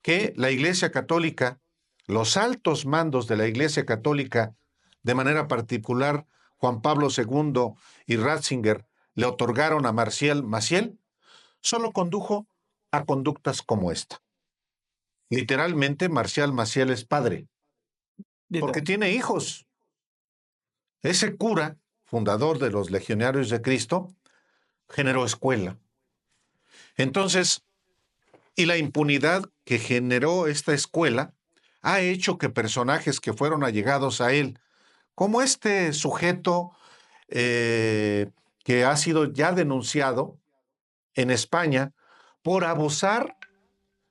Speaker 1: que la Iglesia Católica, los altos mandos de la Iglesia Católica, de manera particular Juan Pablo II y Ratzinger, le otorgaron a Marcial Maciel, solo condujo a conductas como esta. Literalmente, Marcial Maciel es padre, porque tiene hijos. Ese cura, fundador de los Legionarios de Cristo, generó escuela. Entonces, y la impunidad que generó esta escuela ha hecho que personajes que fueron allegados a él, como este sujeto que ha sido ya denunciado en España por abusar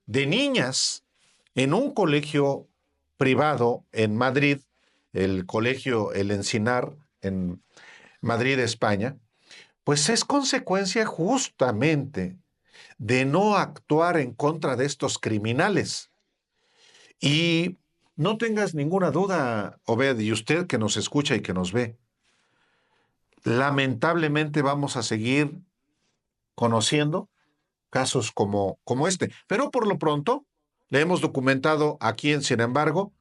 Speaker 1: de niñas en un colegio privado en Madrid, el colegio El Encinar en Madrid, España, pues es consecuencia justamente de no actuar en contra de estos criminales. Y no tengas ninguna duda, Obed, y usted que nos escucha y que nos ve, lamentablemente vamos a seguir conociendo casos como este. Pero por lo pronto, le hemos documentado aquí, sin embargo,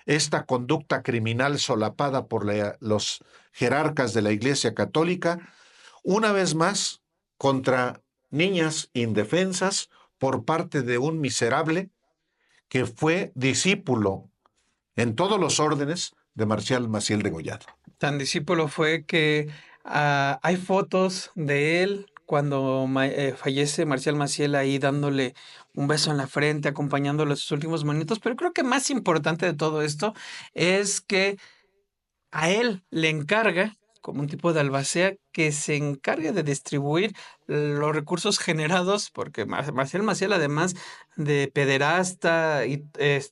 Speaker 1: esta conducta criminal solapada por los jerarcas de la Iglesia Católica, una vez más contra niñas indefensas por parte de un miserable que fue discípulo en todos los órdenes de Marcial Maciel Degollado.
Speaker 2: Tan discípulo fue que hay fotos de él cuando fallece Marcial Maciel ahí dándole un beso en la frente, acompañándolo en sus últimos momentos, pero creo que más importante de todo esto es que a él le encarga, como un tipo de albacea, que se encargue de distribuir los recursos generados, porque Marcial Maciel, además de pederasta y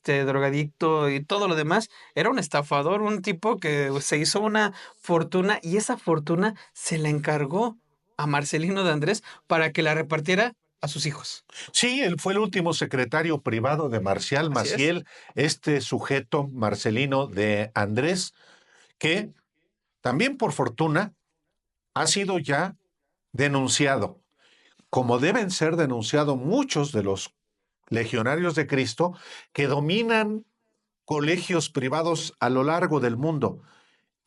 Speaker 2: drogadicto y todo lo demás, era un estafador, un tipo que se hizo una fortuna y esa fortuna se la encargó a Marcelino de Andrés para que la repartiera a sus hijos.
Speaker 1: Sí, él fue el último secretario privado de Marcial Maciel, este sujeto Marcelino de Andrés, que también por fortuna ha sido ya denunciado, como deben ser denunciados muchos de los legionarios de Cristo que dominan colegios privados a lo largo del mundo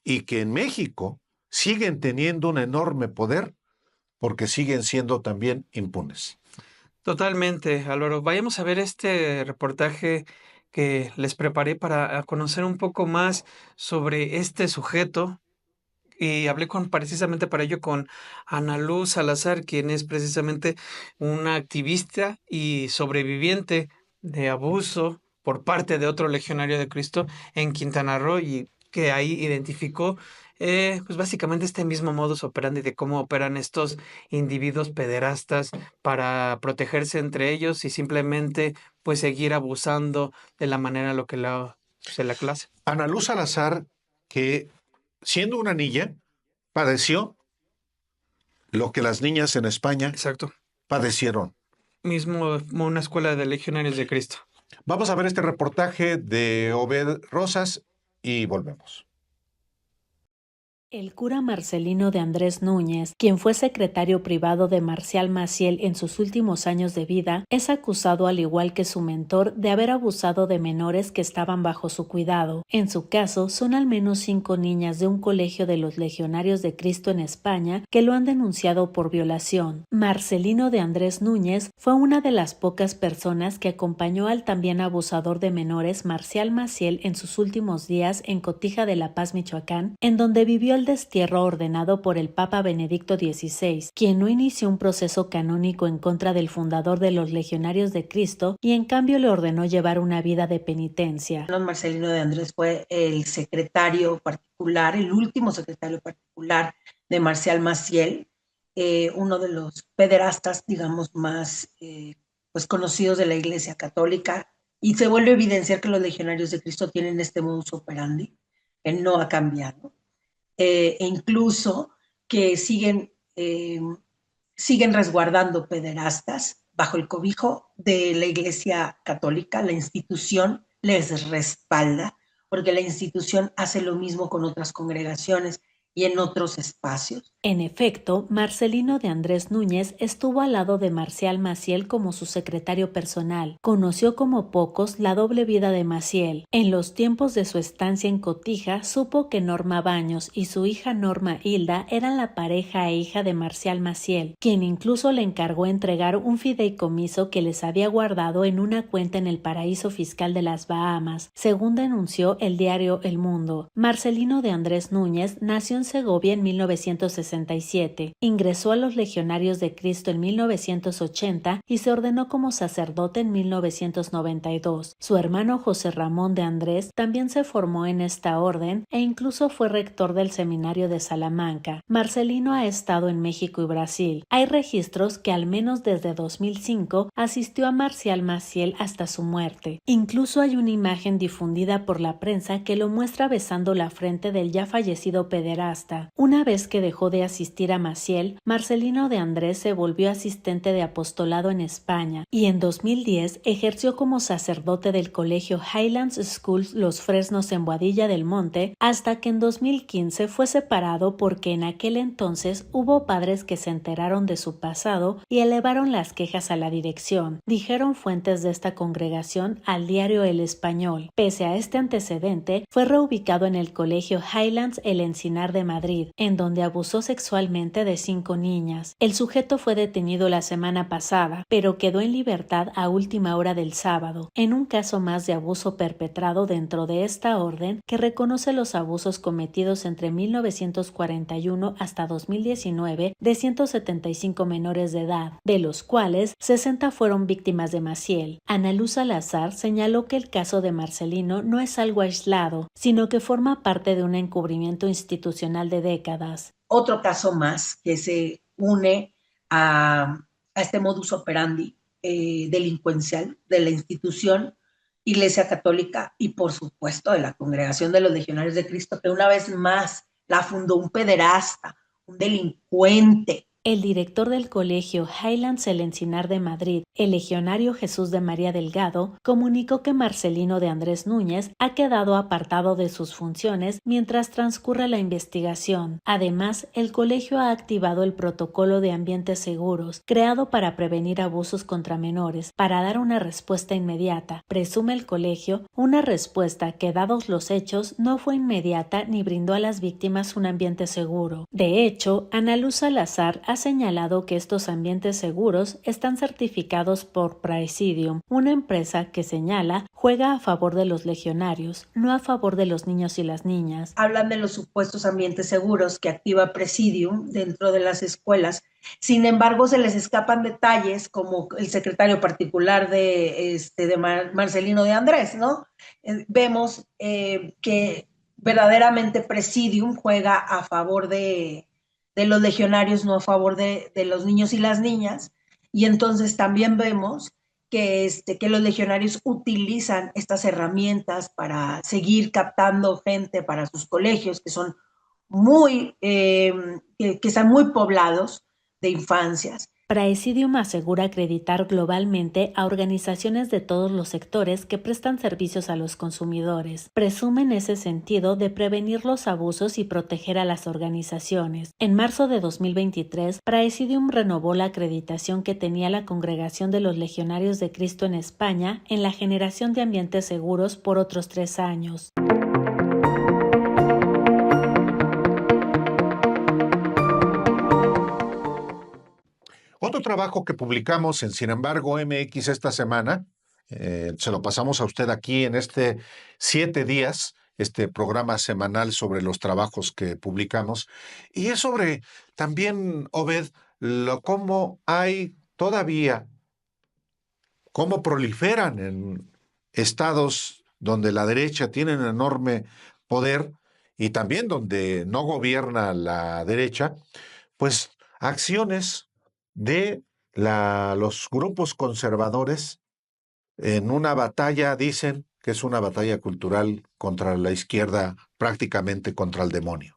Speaker 1: y que en México siguen teniendo un enorme poder porque siguen siendo también impunes.
Speaker 2: Totalmente, Álvaro. Vayamos a ver este reportaje que les preparé para conocer un poco más sobre este sujeto. Y hablé precisamente para ello con Ana Luz Salazar, quien es precisamente una activista y sobreviviente de abuso por parte de otro legionario de Cristo en Quintana Roo y que ahí identificó pues básicamente este mismo modus operandi de cómo operan estos individuos pederastas para protegerse entre ellos y simplemente pues seguir abusando de la manera en lo que la clase.
Speaker 1: Ana Luz Salazar, que siendo una niña, padeció lo que las niñas en España padecieron.
Speaker 2: Mismo una escuela de legionarios de Cristo.
Speaker 1: Vamos a ver este reportaje de Obed Rosas y volvemos.
Speaker 16: El cura Marcelino de Andrés Núñez, quien fue secretario privado de Marcial Maciel en sus últimos años de vida, es acusado, al igual que su mentor, de haber abusado de menores que estaban bajo su cuidado. En su caso, son al menos 5 niñas de un colegio de los Legionarios de Cristo en España que lo han denunciado por violación. Marcelino de Andrés Núñez fue una de las pocas personas que acompañó al también abusador de menores Marcial Maciel en sus últimos días en Cotija de La Paz, Michoacán, en donde vivió el destierro ordenado por el Papa Benedicto XVI, quien no inició un proceso canónico en contra del fundador de los Legionarios de Cristo y en cambio le ordenó llevar una vida de penitencia.
Speaker 21: Marcelino de Andrés fue el secretario particular, el último secretario particular de Marcial Maciel, uno de los pederastas, digamos, más pues conocidos de la Iglesia Católica, y se vuelve a evidenciar que los Legionarios de Cristo tienen este modus operandi, que no ha cambiado. E incluso que siguen resguardando pederastas bajo el cobijo de la Iglesia Católica. La institución les respalda porque la institución hace lo mismo con otras congregaciones y en otros espacios.
Speaker 16: En efecto, Marcelino de Andrés Núñez estuvo al lado de Marcial Maciel como su secretario personal. Conoció como pocos la doble vida de Maciel. En los tiempos de su estancia en Cotija, supo que Norma Baños y su hija Norma Hilda eran la pareja e hija de Marcial Maciel, quien incluso le encargó entregar un fideicomiso que les había guardado en una cuenta en el paraíso fiscal de las Bahamas, según denunció el diario El Mundo. Marcelino de Andrés Núñez nació en Segovia en 1967. Ingresó a los Legionarios de Cristo en 1980 y se ordenó como sacerdote en 1992. Su hermano José Ramón de Andrés también se formó en esta orden e incluso fue rector del Seminario de Salamanca. Marcelino ha estado en México y Brasil. Hay registros que al menos desde 2005 asistió a Marcial Maciel hasta su muerte. Incluso hay una imagen difundida por la prensa que lo muestra besando la frente del ya fallecido pederasta. Una vez que dejó de asistir a Maciel, Marcelino de Andrés se volvió asistente de apostolado en España y en 2010 ejerció como sacerdote del colegio Highlands School Los Fresnos en Boadilla del Monte, hasta que en 2015 fue separado porque en aquel entonces hubo padres que se enteraron de su pasado y elevaron las quejas a la dirección, dijeron fuentes de esta congregación al diario El Español. Pese a este antecedente, fue reubicado en el colegio Highlands El Encinar de Madrid, en donde abusó sexualmente de 5 niñas. El sujeto fue detenido la semana pasada, pero quedó en libertad a última hora del sábado, en un caso más de abuso perpetrado dentro de esta orden que reconoce los abusos cometidos entre 1941 hasta 2019 de 175 menores de edad, de los cuales 60 fueron víctimas de Maciel. Ana Luz Salazar señaló que el caso de Marcelino no es algo aislado, sino que forma parte de un encubrimiento institucional de décadas.
Speaker 21: Otro caso más que se une a este modus operandi delincuencial de la institución Iglesia Católica y por supuesto de la Congregación de los Legionarios de Cristo, que una vez más la fundó un pederasta, un delincuente.
Speaker 16: El director del colegio Highlands El Encinar de Madrid, el legionario Jesús de María Delgado, comunicó que Marcelino de Andrés Núñez ha quedado apartado de sus funciones mientras transcurre la investigación. Además, el colegio ha activado el protocolo de ambientes seguros, creado para prevenir abusos contra menores, para dar una respuesta inmediata. Presume el colegio una respuesta que, dados los hechos, no fue inmediata ni brindó a las víctimas un ambiente seguro. De hecho, Ana Luz Salazar ha señalado que estos ambientes seguros están certificados por Praesidium, una empresa que señala juega a favor de los legionarios, no a favor de los niños y las niñas.
Speaker 21: Hablan de los supuestos ambientes seguros que activa Praesidium dentro de las escuelas. Sin embargo, se les escapan detalles como el secretario particular de Marcelino de Andrés, ¿no? Vemos que verdaderamente Praesidium juega a favor de los legionarios, no a favor de los niños y las niñas, y entonces también vemos que los legionarios utilizan estas herramientas para seguir captando gente para sus colegios, que son que están muy poblados de infancias,
Speaker 16: Praesidium asegura acreditar globalmente a organizaciones de todos los sectores que prestan servicios a los consumidores. Presume en ese sentido de prevenir los abusos y proteger a las organizaciones. En marzo de 2023, Praesidium renovó la acreditación que tenía la Congregación de los Legionarios de Cristo en España en la generación de ambientes seguros por otros 3 años.
Speaker 1: Otro trabajo que publicamos en Sin embargo MX esta semana, se lo pasamos a usted aquí en este 7 días, este programa semanal sobre los trabajos que publicamos, y es sobre también, Obed, cómo hay todavía, cómo proliferan en estados donde la derecha tiene un enorme poder y también donde no gobierna la derecha, pues acciones de los grupos conservadores en una batalla, dicen que es una batalla cultural contra la izquierda, prácticamente contra el demonio.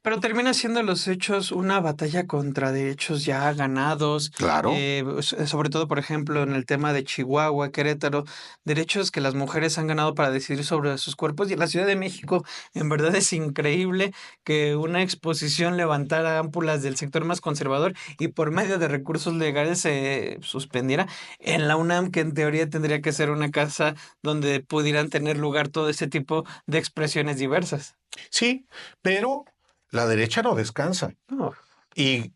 Speaker 2: Pero termina siendo los hechos una batalla contra derechos ya ganados.
Speaker 1: Claro.
Speaker 2: Sobre todo, por ejemplo, en el tema de Chihuahua, Querétaro, derechos que las mujeres han ganado para decidir sobre sus cuerpos. Y en la Ciudad de México, en verdad es increíble que una exposición levantara ámpulas del sector más conservador y por medio de recursos legales se suspendiera en la UNAM, que en teoría tendría que ser una casa donde pudieran tener lugar todo ese tipo de expresiones diversas.
Speaker 1: Sí, pero la derecha no descansa.
Speaker 2: No.
Speaker 1: Y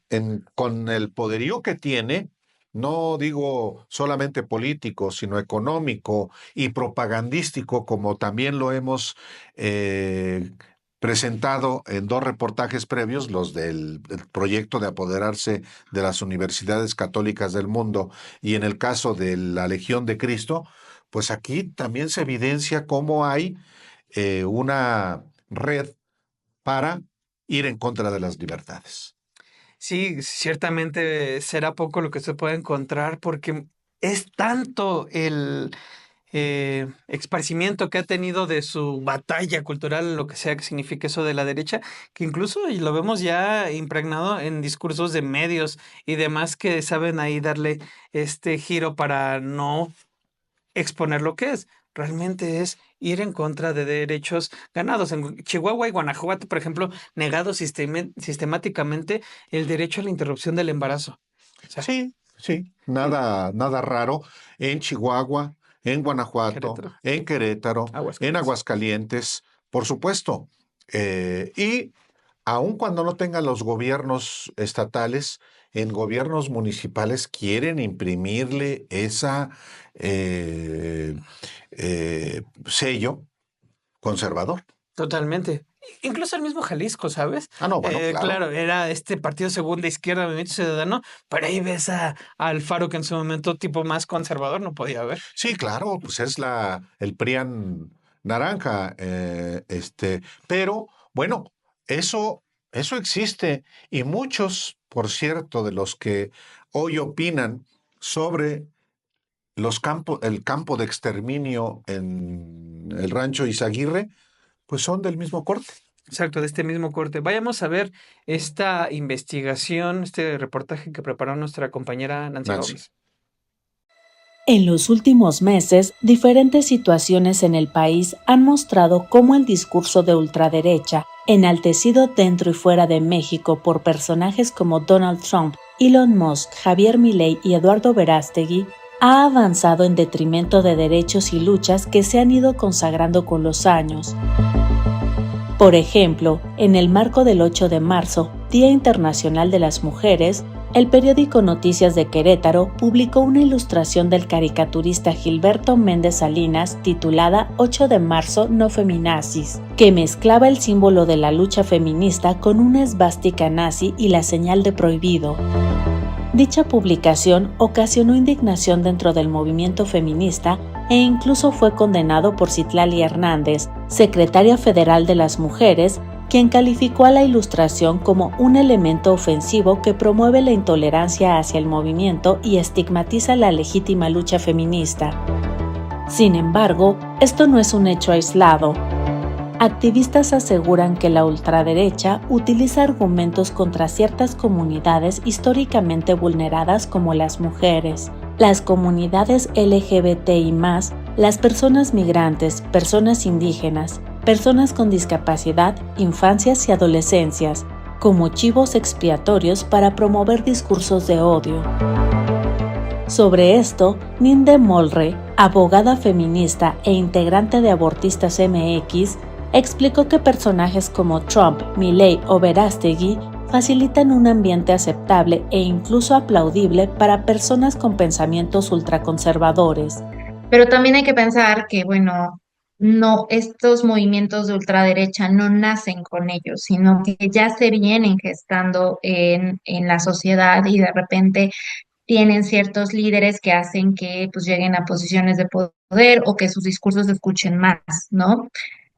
Speaker 1: con el poderío que tiene, no digo solamente político, sino económico y propagandístico, como también lo hemos presentado en 2 reportajes previos, los del proyecto de apoderarse de las universidades católicas del mundo y en el caso de la Legión de Cristo, pues aquí también se evidencia cómo hay una red para ir en contra de las libertades.
Speaker 2: Sí, ciertamente será poco lo que se puede encontrar porque es tanto el esparcimiento que ha tenido de su batalla cultural, lo que sea que signifique eso de la derecha, que incluso y lo vemos ya impregnado en discursos de medios y demás que saben ahí darle este giro para no exponer lo que es. Realmente es ir en contra de derechos ganados. En Chihuahua y Guanajuato, por ejemplo, negado sistemáticamente el derecho a la interrupción del embarazo. O sea,
Speaker 1: sí, nada raro. En Chihuahua, en Guanajuato, en Querétaro, en Aguascalientes, por supuesto. Y aun cuando no tengan los gobiernos estatales, en gobiernos municipales quieren imprimirle esa sello conservador.
Speaker 2: Totalmente. Incluso el mismo Jalisco, ¿sabes?
Speaker 1: Bueno, claro.
Speaker 2: Claro, era este partido segunda izquierda, Movimiento Ciudadano, pero ahí ves a Alfaro, que en su momento tipo más conservador no podía haber.
Speaker 1: Sí, claro, pues es el PRIAN naranja, pero bueno, eso existe y muchos, por cierto, de los que hoy opinan sobre el campo de exterminio en el rancho Izaguirre, pues son del mismo corte.
Speaker 2: Exacto, de este mismo corte. Vayamos a ver esta investigación, este reportaje que preparó nuestra compañera Nancy Gómez.
Speaker 16: En los últimos meses, diferentes situaciones en el país han mostrado cómo el discurso de ultraderecha, enaltecido dentro y fuera de México por personajes como Donald Trump, Elon Musk, Javier Milei y Eduardo Verástegui, ha avanzado en detrimento de derechos y luchas que se han ido consagrando con los años. Por ejemplo, en el marco del 8 de marzo, Día Internacional de las Mujeres, el periódico Noticias de Querétaro publicó una ilustración del caricaturista Gilberto Méndez Salinas titulada 8 de marzo no feminazis, que mezclaba el símbolo de la lucha feminista con una esvástica nazi y la señal de prohibido. Dicha publicación ocasionó indignación dentro del movimiento feminista e incluso fue condenado por Citlali Hernández, secretaria federal de las mujeres, quien calificó a la ilustración como un elemento ofensivo que promueve la intolerancia hacia el movimiento y estigmatiza la legítima lucha feminista. Sin embargo, esto no es un hecho aislado. activistas aseguran que la ultraderecha utiliza argumentos contra ciertas comunidades históricamente vulneradas como las mujeres, las comunidades LGBTI+, las personas migrantes, personas indígenas, personas con discapacidad, infancias y adolescencias, como chivos expiatorios para promover discursos de odio. Sobre esto, Ninde Molre, abogada feminista e integrante de Abortistas MX, explicó que personajes como Trump, Milei o Verástegui facilitan un ambiente aceptable e incluso aplaudible para personas con pensamientos ultraconservadores.
Speaker 5: Pero también hay que pensar que, bueno, no, estos movimientos de ultraderecha no nacen con ellos, sino que ya se vienen gestando en la sociedad y de repente tienen ciertos líderes que hacen que pues lleguen a posiciones de poder o que sus discursos se escuchen más, ¿no?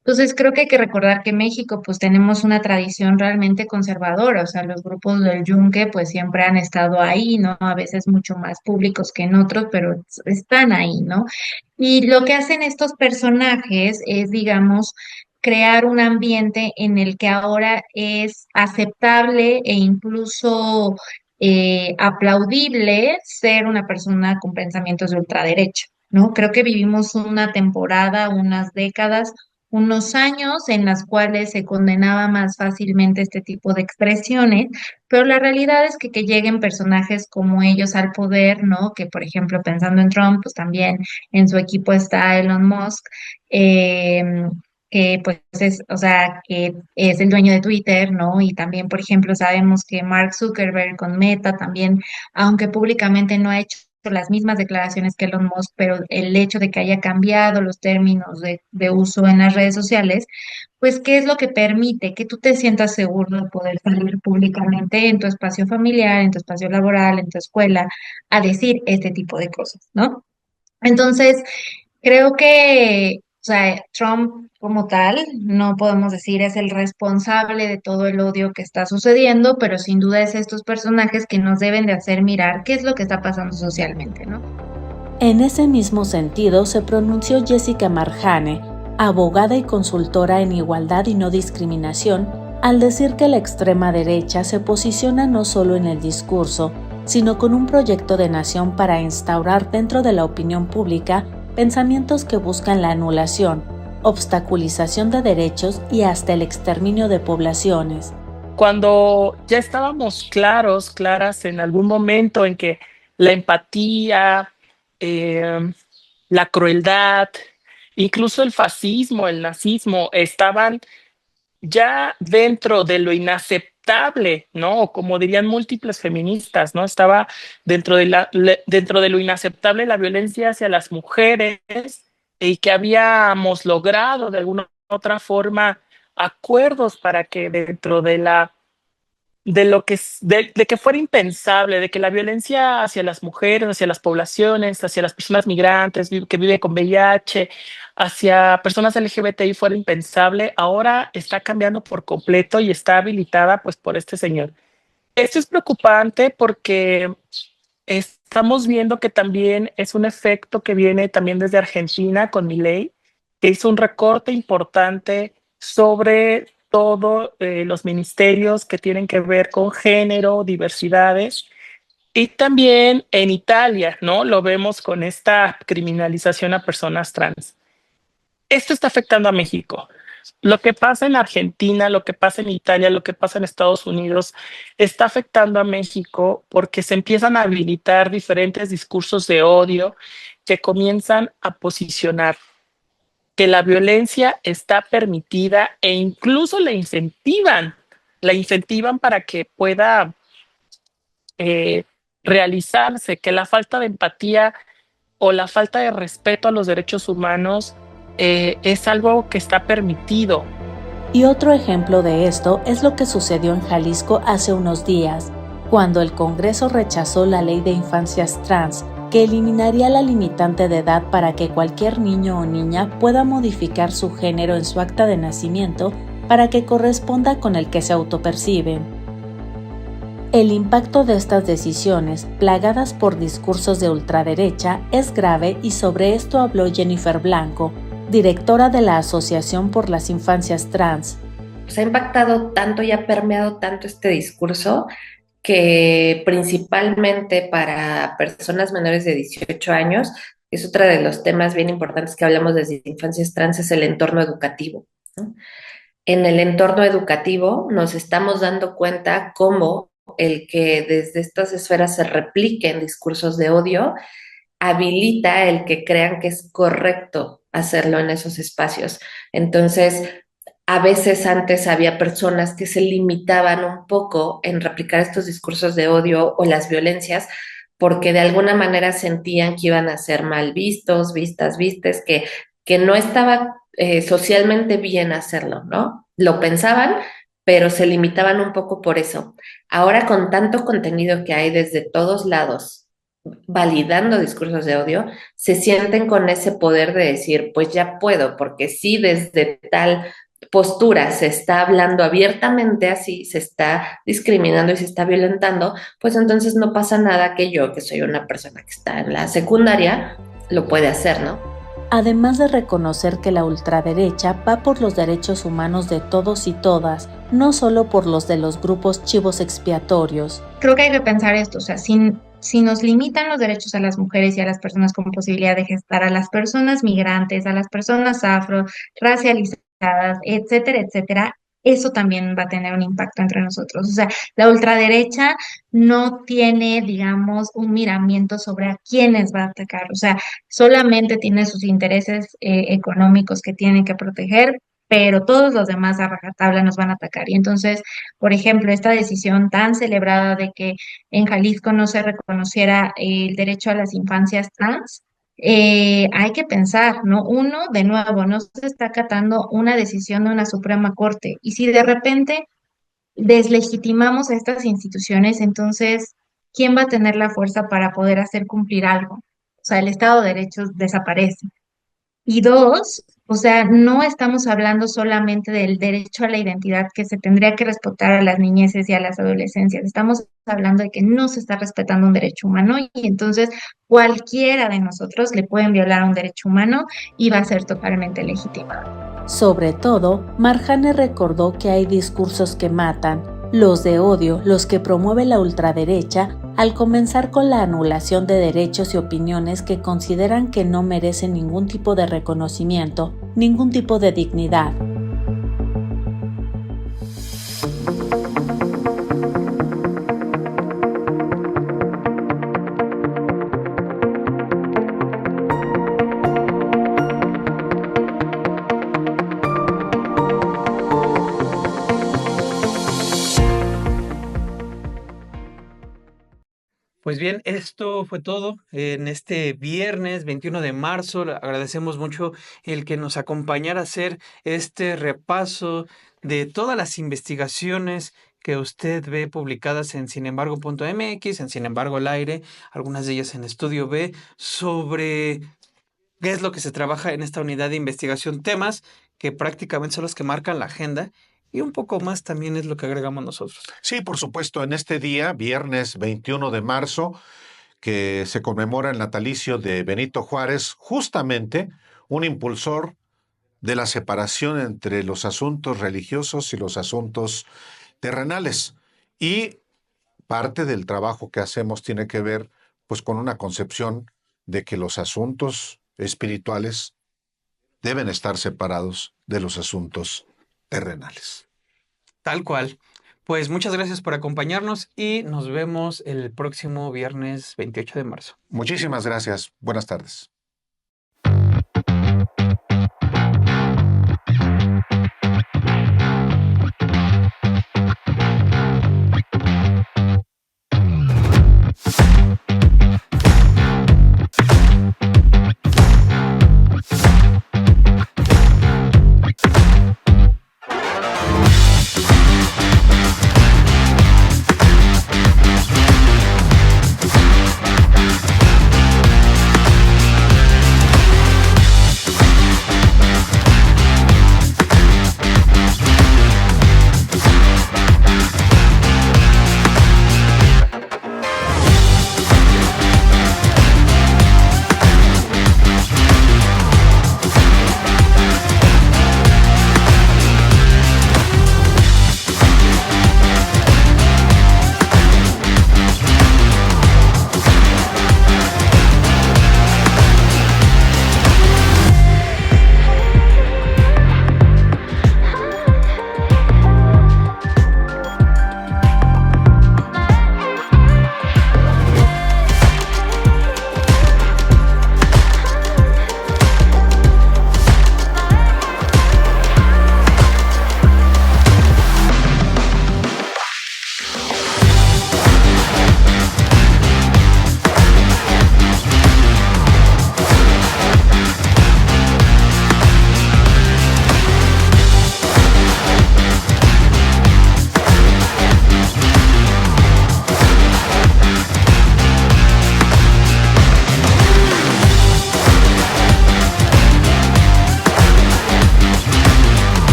Speaker 5: Entonces creo que hay que recordar que México pues tenemos una tradición realmente conservadora, o sea, los grupos del Yunque pues siempre han estado ahí, ¿no? A veces mucho más públicos que en otros, pero están ahí, ¿no? Y lo que hacen estos personajes es, digamos, crear un ambiente en el que ahora es aceptable e incluso aplaudible ser una persona con pensamientos de ultraderecha, ¿no? Creo que vivimos una temporada, unas décadas, unos años en las cuales se condenaba más fácilmente este tipo de expresiones, pero la realidad es que lleguen personajes como ellos al poder, ¿no? Que por ejemplo, pensando en Trump, pues también en su equipo está Elon Musk, que pues es, o sea, que es el dueño de Twitter, ¿no? Y también, por ejemplo, sabemos que Mark Zuckerberg con Meta también, aunque públicamente no ha hecho las mismas declaraciones que Elon Musk, pero el hecho de que haya cambiado los términos de uso en las redes sociales, pues, ¿qué es lo que permite que tú te sientas seguro de poder salir públicamente en tu espacio familiar, en tu espacio laboral, en tu escuela, a decir este tipo de cosas, ¿no? Entonces, creo que, o sea, Trump como tal, no podemos decir es el responsable de todo el odio que está sucediendo, pero sin duda es estos personajes que nos deben de hacer mirar qué es lo que está pasando socialmente, ¿no?
Speaker 16: En ese mismo sentido se pronunció Jessica Marjane, abogada y consultora en igualdad y no discriminación, al decir que la extrema derecha se posiciona no solo en el discurso, sino con un proyecto de nación para instaurar dentro de la opinión pública pensamientos que buscan la anulación, obstaculización de derechos y hasta el exterminio de poblaciones.
Speaker 22: Cuando ya estábamos claras en algún momento en que la empatía, la crueldad, incluso el fascismo, el nazismo estaban ya dentro de lo inaceptable, ¿no? O como dirían múltiples feministas, ¿no? Estaba dentro de lo inaceptable la violencia hacia las mujeres y que habíamos logrado de alguna u otra forma acuerdos para que dentro de que fuera impensable, de que la violencia hacia las mujeres, hacia las poblaciones, hacia las personas migrantes que viven con VIH, hacia personas LGBTI fuera impensable, ahora está cambiando por completo y está habilitada pues por este señor. Esto es preocupante porque estamos viendo que también es un efecto que viene también desde Argentina con Milei, que hizo un recorte importante sobre todos los ministerios que tienen que ver con género, diversidades, y también en Italia, ¿no? Lo vemos con esta criminalización a personas trans. Esto está afectando a México. Lo que pasa en Argentina, lo que pasa en Italia, lo que pasa en Estados Unidos, está afectando a México porque se empiezan a habilitar diferentes discursos de odio que comienzan a posicionar que la violencia está permitida e incluso la incentivan para que pueda realizarse, que la falta de empatía o la falta de respeto a los derechos humanos es algo que está permitido.
Speaker 16: Y otro ejemplo de esto es lo que sucedió en Jalisco hace unos días, cuando el Congreso rechazó la ley de infancias trans, que eliminaría la limitante de edad para que cualquier niño o niña pueda modificar su género en su acta de nacimiento para que corresponda con el que se autoperciben. El impacto de estas decisiones, plagadas por discursos de ultraderecha, es grave y sobre esto habló Jennifer Blanco, directora de la Asociación por las Infancias Trans.
Speaker 4: Ha impactado tanto y ha permeado tanto este discurso que principalmente para personas menores de 18 años, es otro de los temas bien importantes que hablamos desde Infancias Trans, es el entorno educativo, ¿no? En el entorno educativo nos estamos dando cuenta cómo el que desde estas esferas se repliquen discursos de odio habilita el que crean que es correcto hacerlo en esos espacios. Entonces, a veces antes había personas que se limitaban un poco en replicar estos discursos de odio o las violencias porque de alguna manera sentían que iban a ser mal vistos, vistes, que no estaba socialmente bien hacerlo, ¿no? Lo pensaban, pero se limitaban un poco por eso. Ahora con tanto contenido que hay desde todos lados, validando discursos de odio, se sienten con ese poder de decir, pues ya puedo, porque si desde tal postura se está hablando abiertamente así, se está discriminando y se está violentando, pues entonces no pasa nada que yo, que soy una persona que está en la secundaria, lo puede hacer, ¿no?
Speaker 16: Además de reconocer que la ultraderecha va por los derechos humanos de todos y todas, no solo por los de los grupos chivos expiatorios.
Speaker 5: Creo que hay que pensar esto, o sea, si nos limitan los derechos a las mujeres y a las personas con posibilidad de gestar, a las personas migrantes, a las personas afro, racializadas, etcétera, etcétera, eso también va a tener un impacto entre nosotros. O sea, la ultraderecha no tiene, digamos, un miramiento sobre a quiénes va a atacar. O sea, solamente tiene sus intereses económicos que tiene que proteger, pero todos los demás a rajatabla nos van a atacar. Y entonces, por ejemplo, esta decisión tan celebrada de que en Jalisco no se reconociera el derecho a las infancias trans, hay que pensar, ¿no? Uno, de nuevo, no se está acatando una decisión de una Suprema Corte. Y si de repente deslegitimamos a estas instituciones, entonces, ¿quién va a tener la fuerza para poder hacer cumplir algo? O sea, el Estado de Derecho desaparece. Y dos, o sea, no estamos hablando solamente del derecho a la identidad que se tendría que respetar a las niñeces y a las adolescencias. Estamos hablando de que no se está respetando un derecho humano y entonces cualquiera de nosotros le pueden violar un derecho humano y va a ser totalmente legítima.
Speaker 16: Sobre todo, Marjane recordó que hay discursos que matan, los de odio, los que promueve la ultraderecha, al comenzar con la anulación de derechos y opiniones que consideran que no merecen ningún tipo de reconocimiento, ningún tipo de dignidad.
Speaker 2: Pues bien, esto fue todo en este viernes 21 de marzo. Le agradecemos mucho el que nos acompañara a hacer este repaso de todas las investigaciones que usted ve publicadas en sinembargo.mx, en Sin embargo al aire, algunas de ellas en Estudio B, sobre qué es lo que se trabaja en esta unidad de investigación, temas que prácticamente son los que marcan la agenda. Y un poco más también es lo que agregamos nosotros.
Speaker 1: Sí, por supuesto, en este día, viernes 21 de marzo, que se conmemora el natalicio de Benito Juárez, justamente un impulsor de la separación entre los asuntos religiosos y los asuntos terrenales. Y parte del trabajo que hacemos tiene que ver pues con una concepción de que los asuntos espirituales deben estar separados de los asuntos terrenales.
Speaker 2: Tal cual. Pues muchas gracias por acompañarnos y nos vemos el próximo viernes 28 de marzo.
Speaker 1: Muchísimas gracias. Buenas tardes.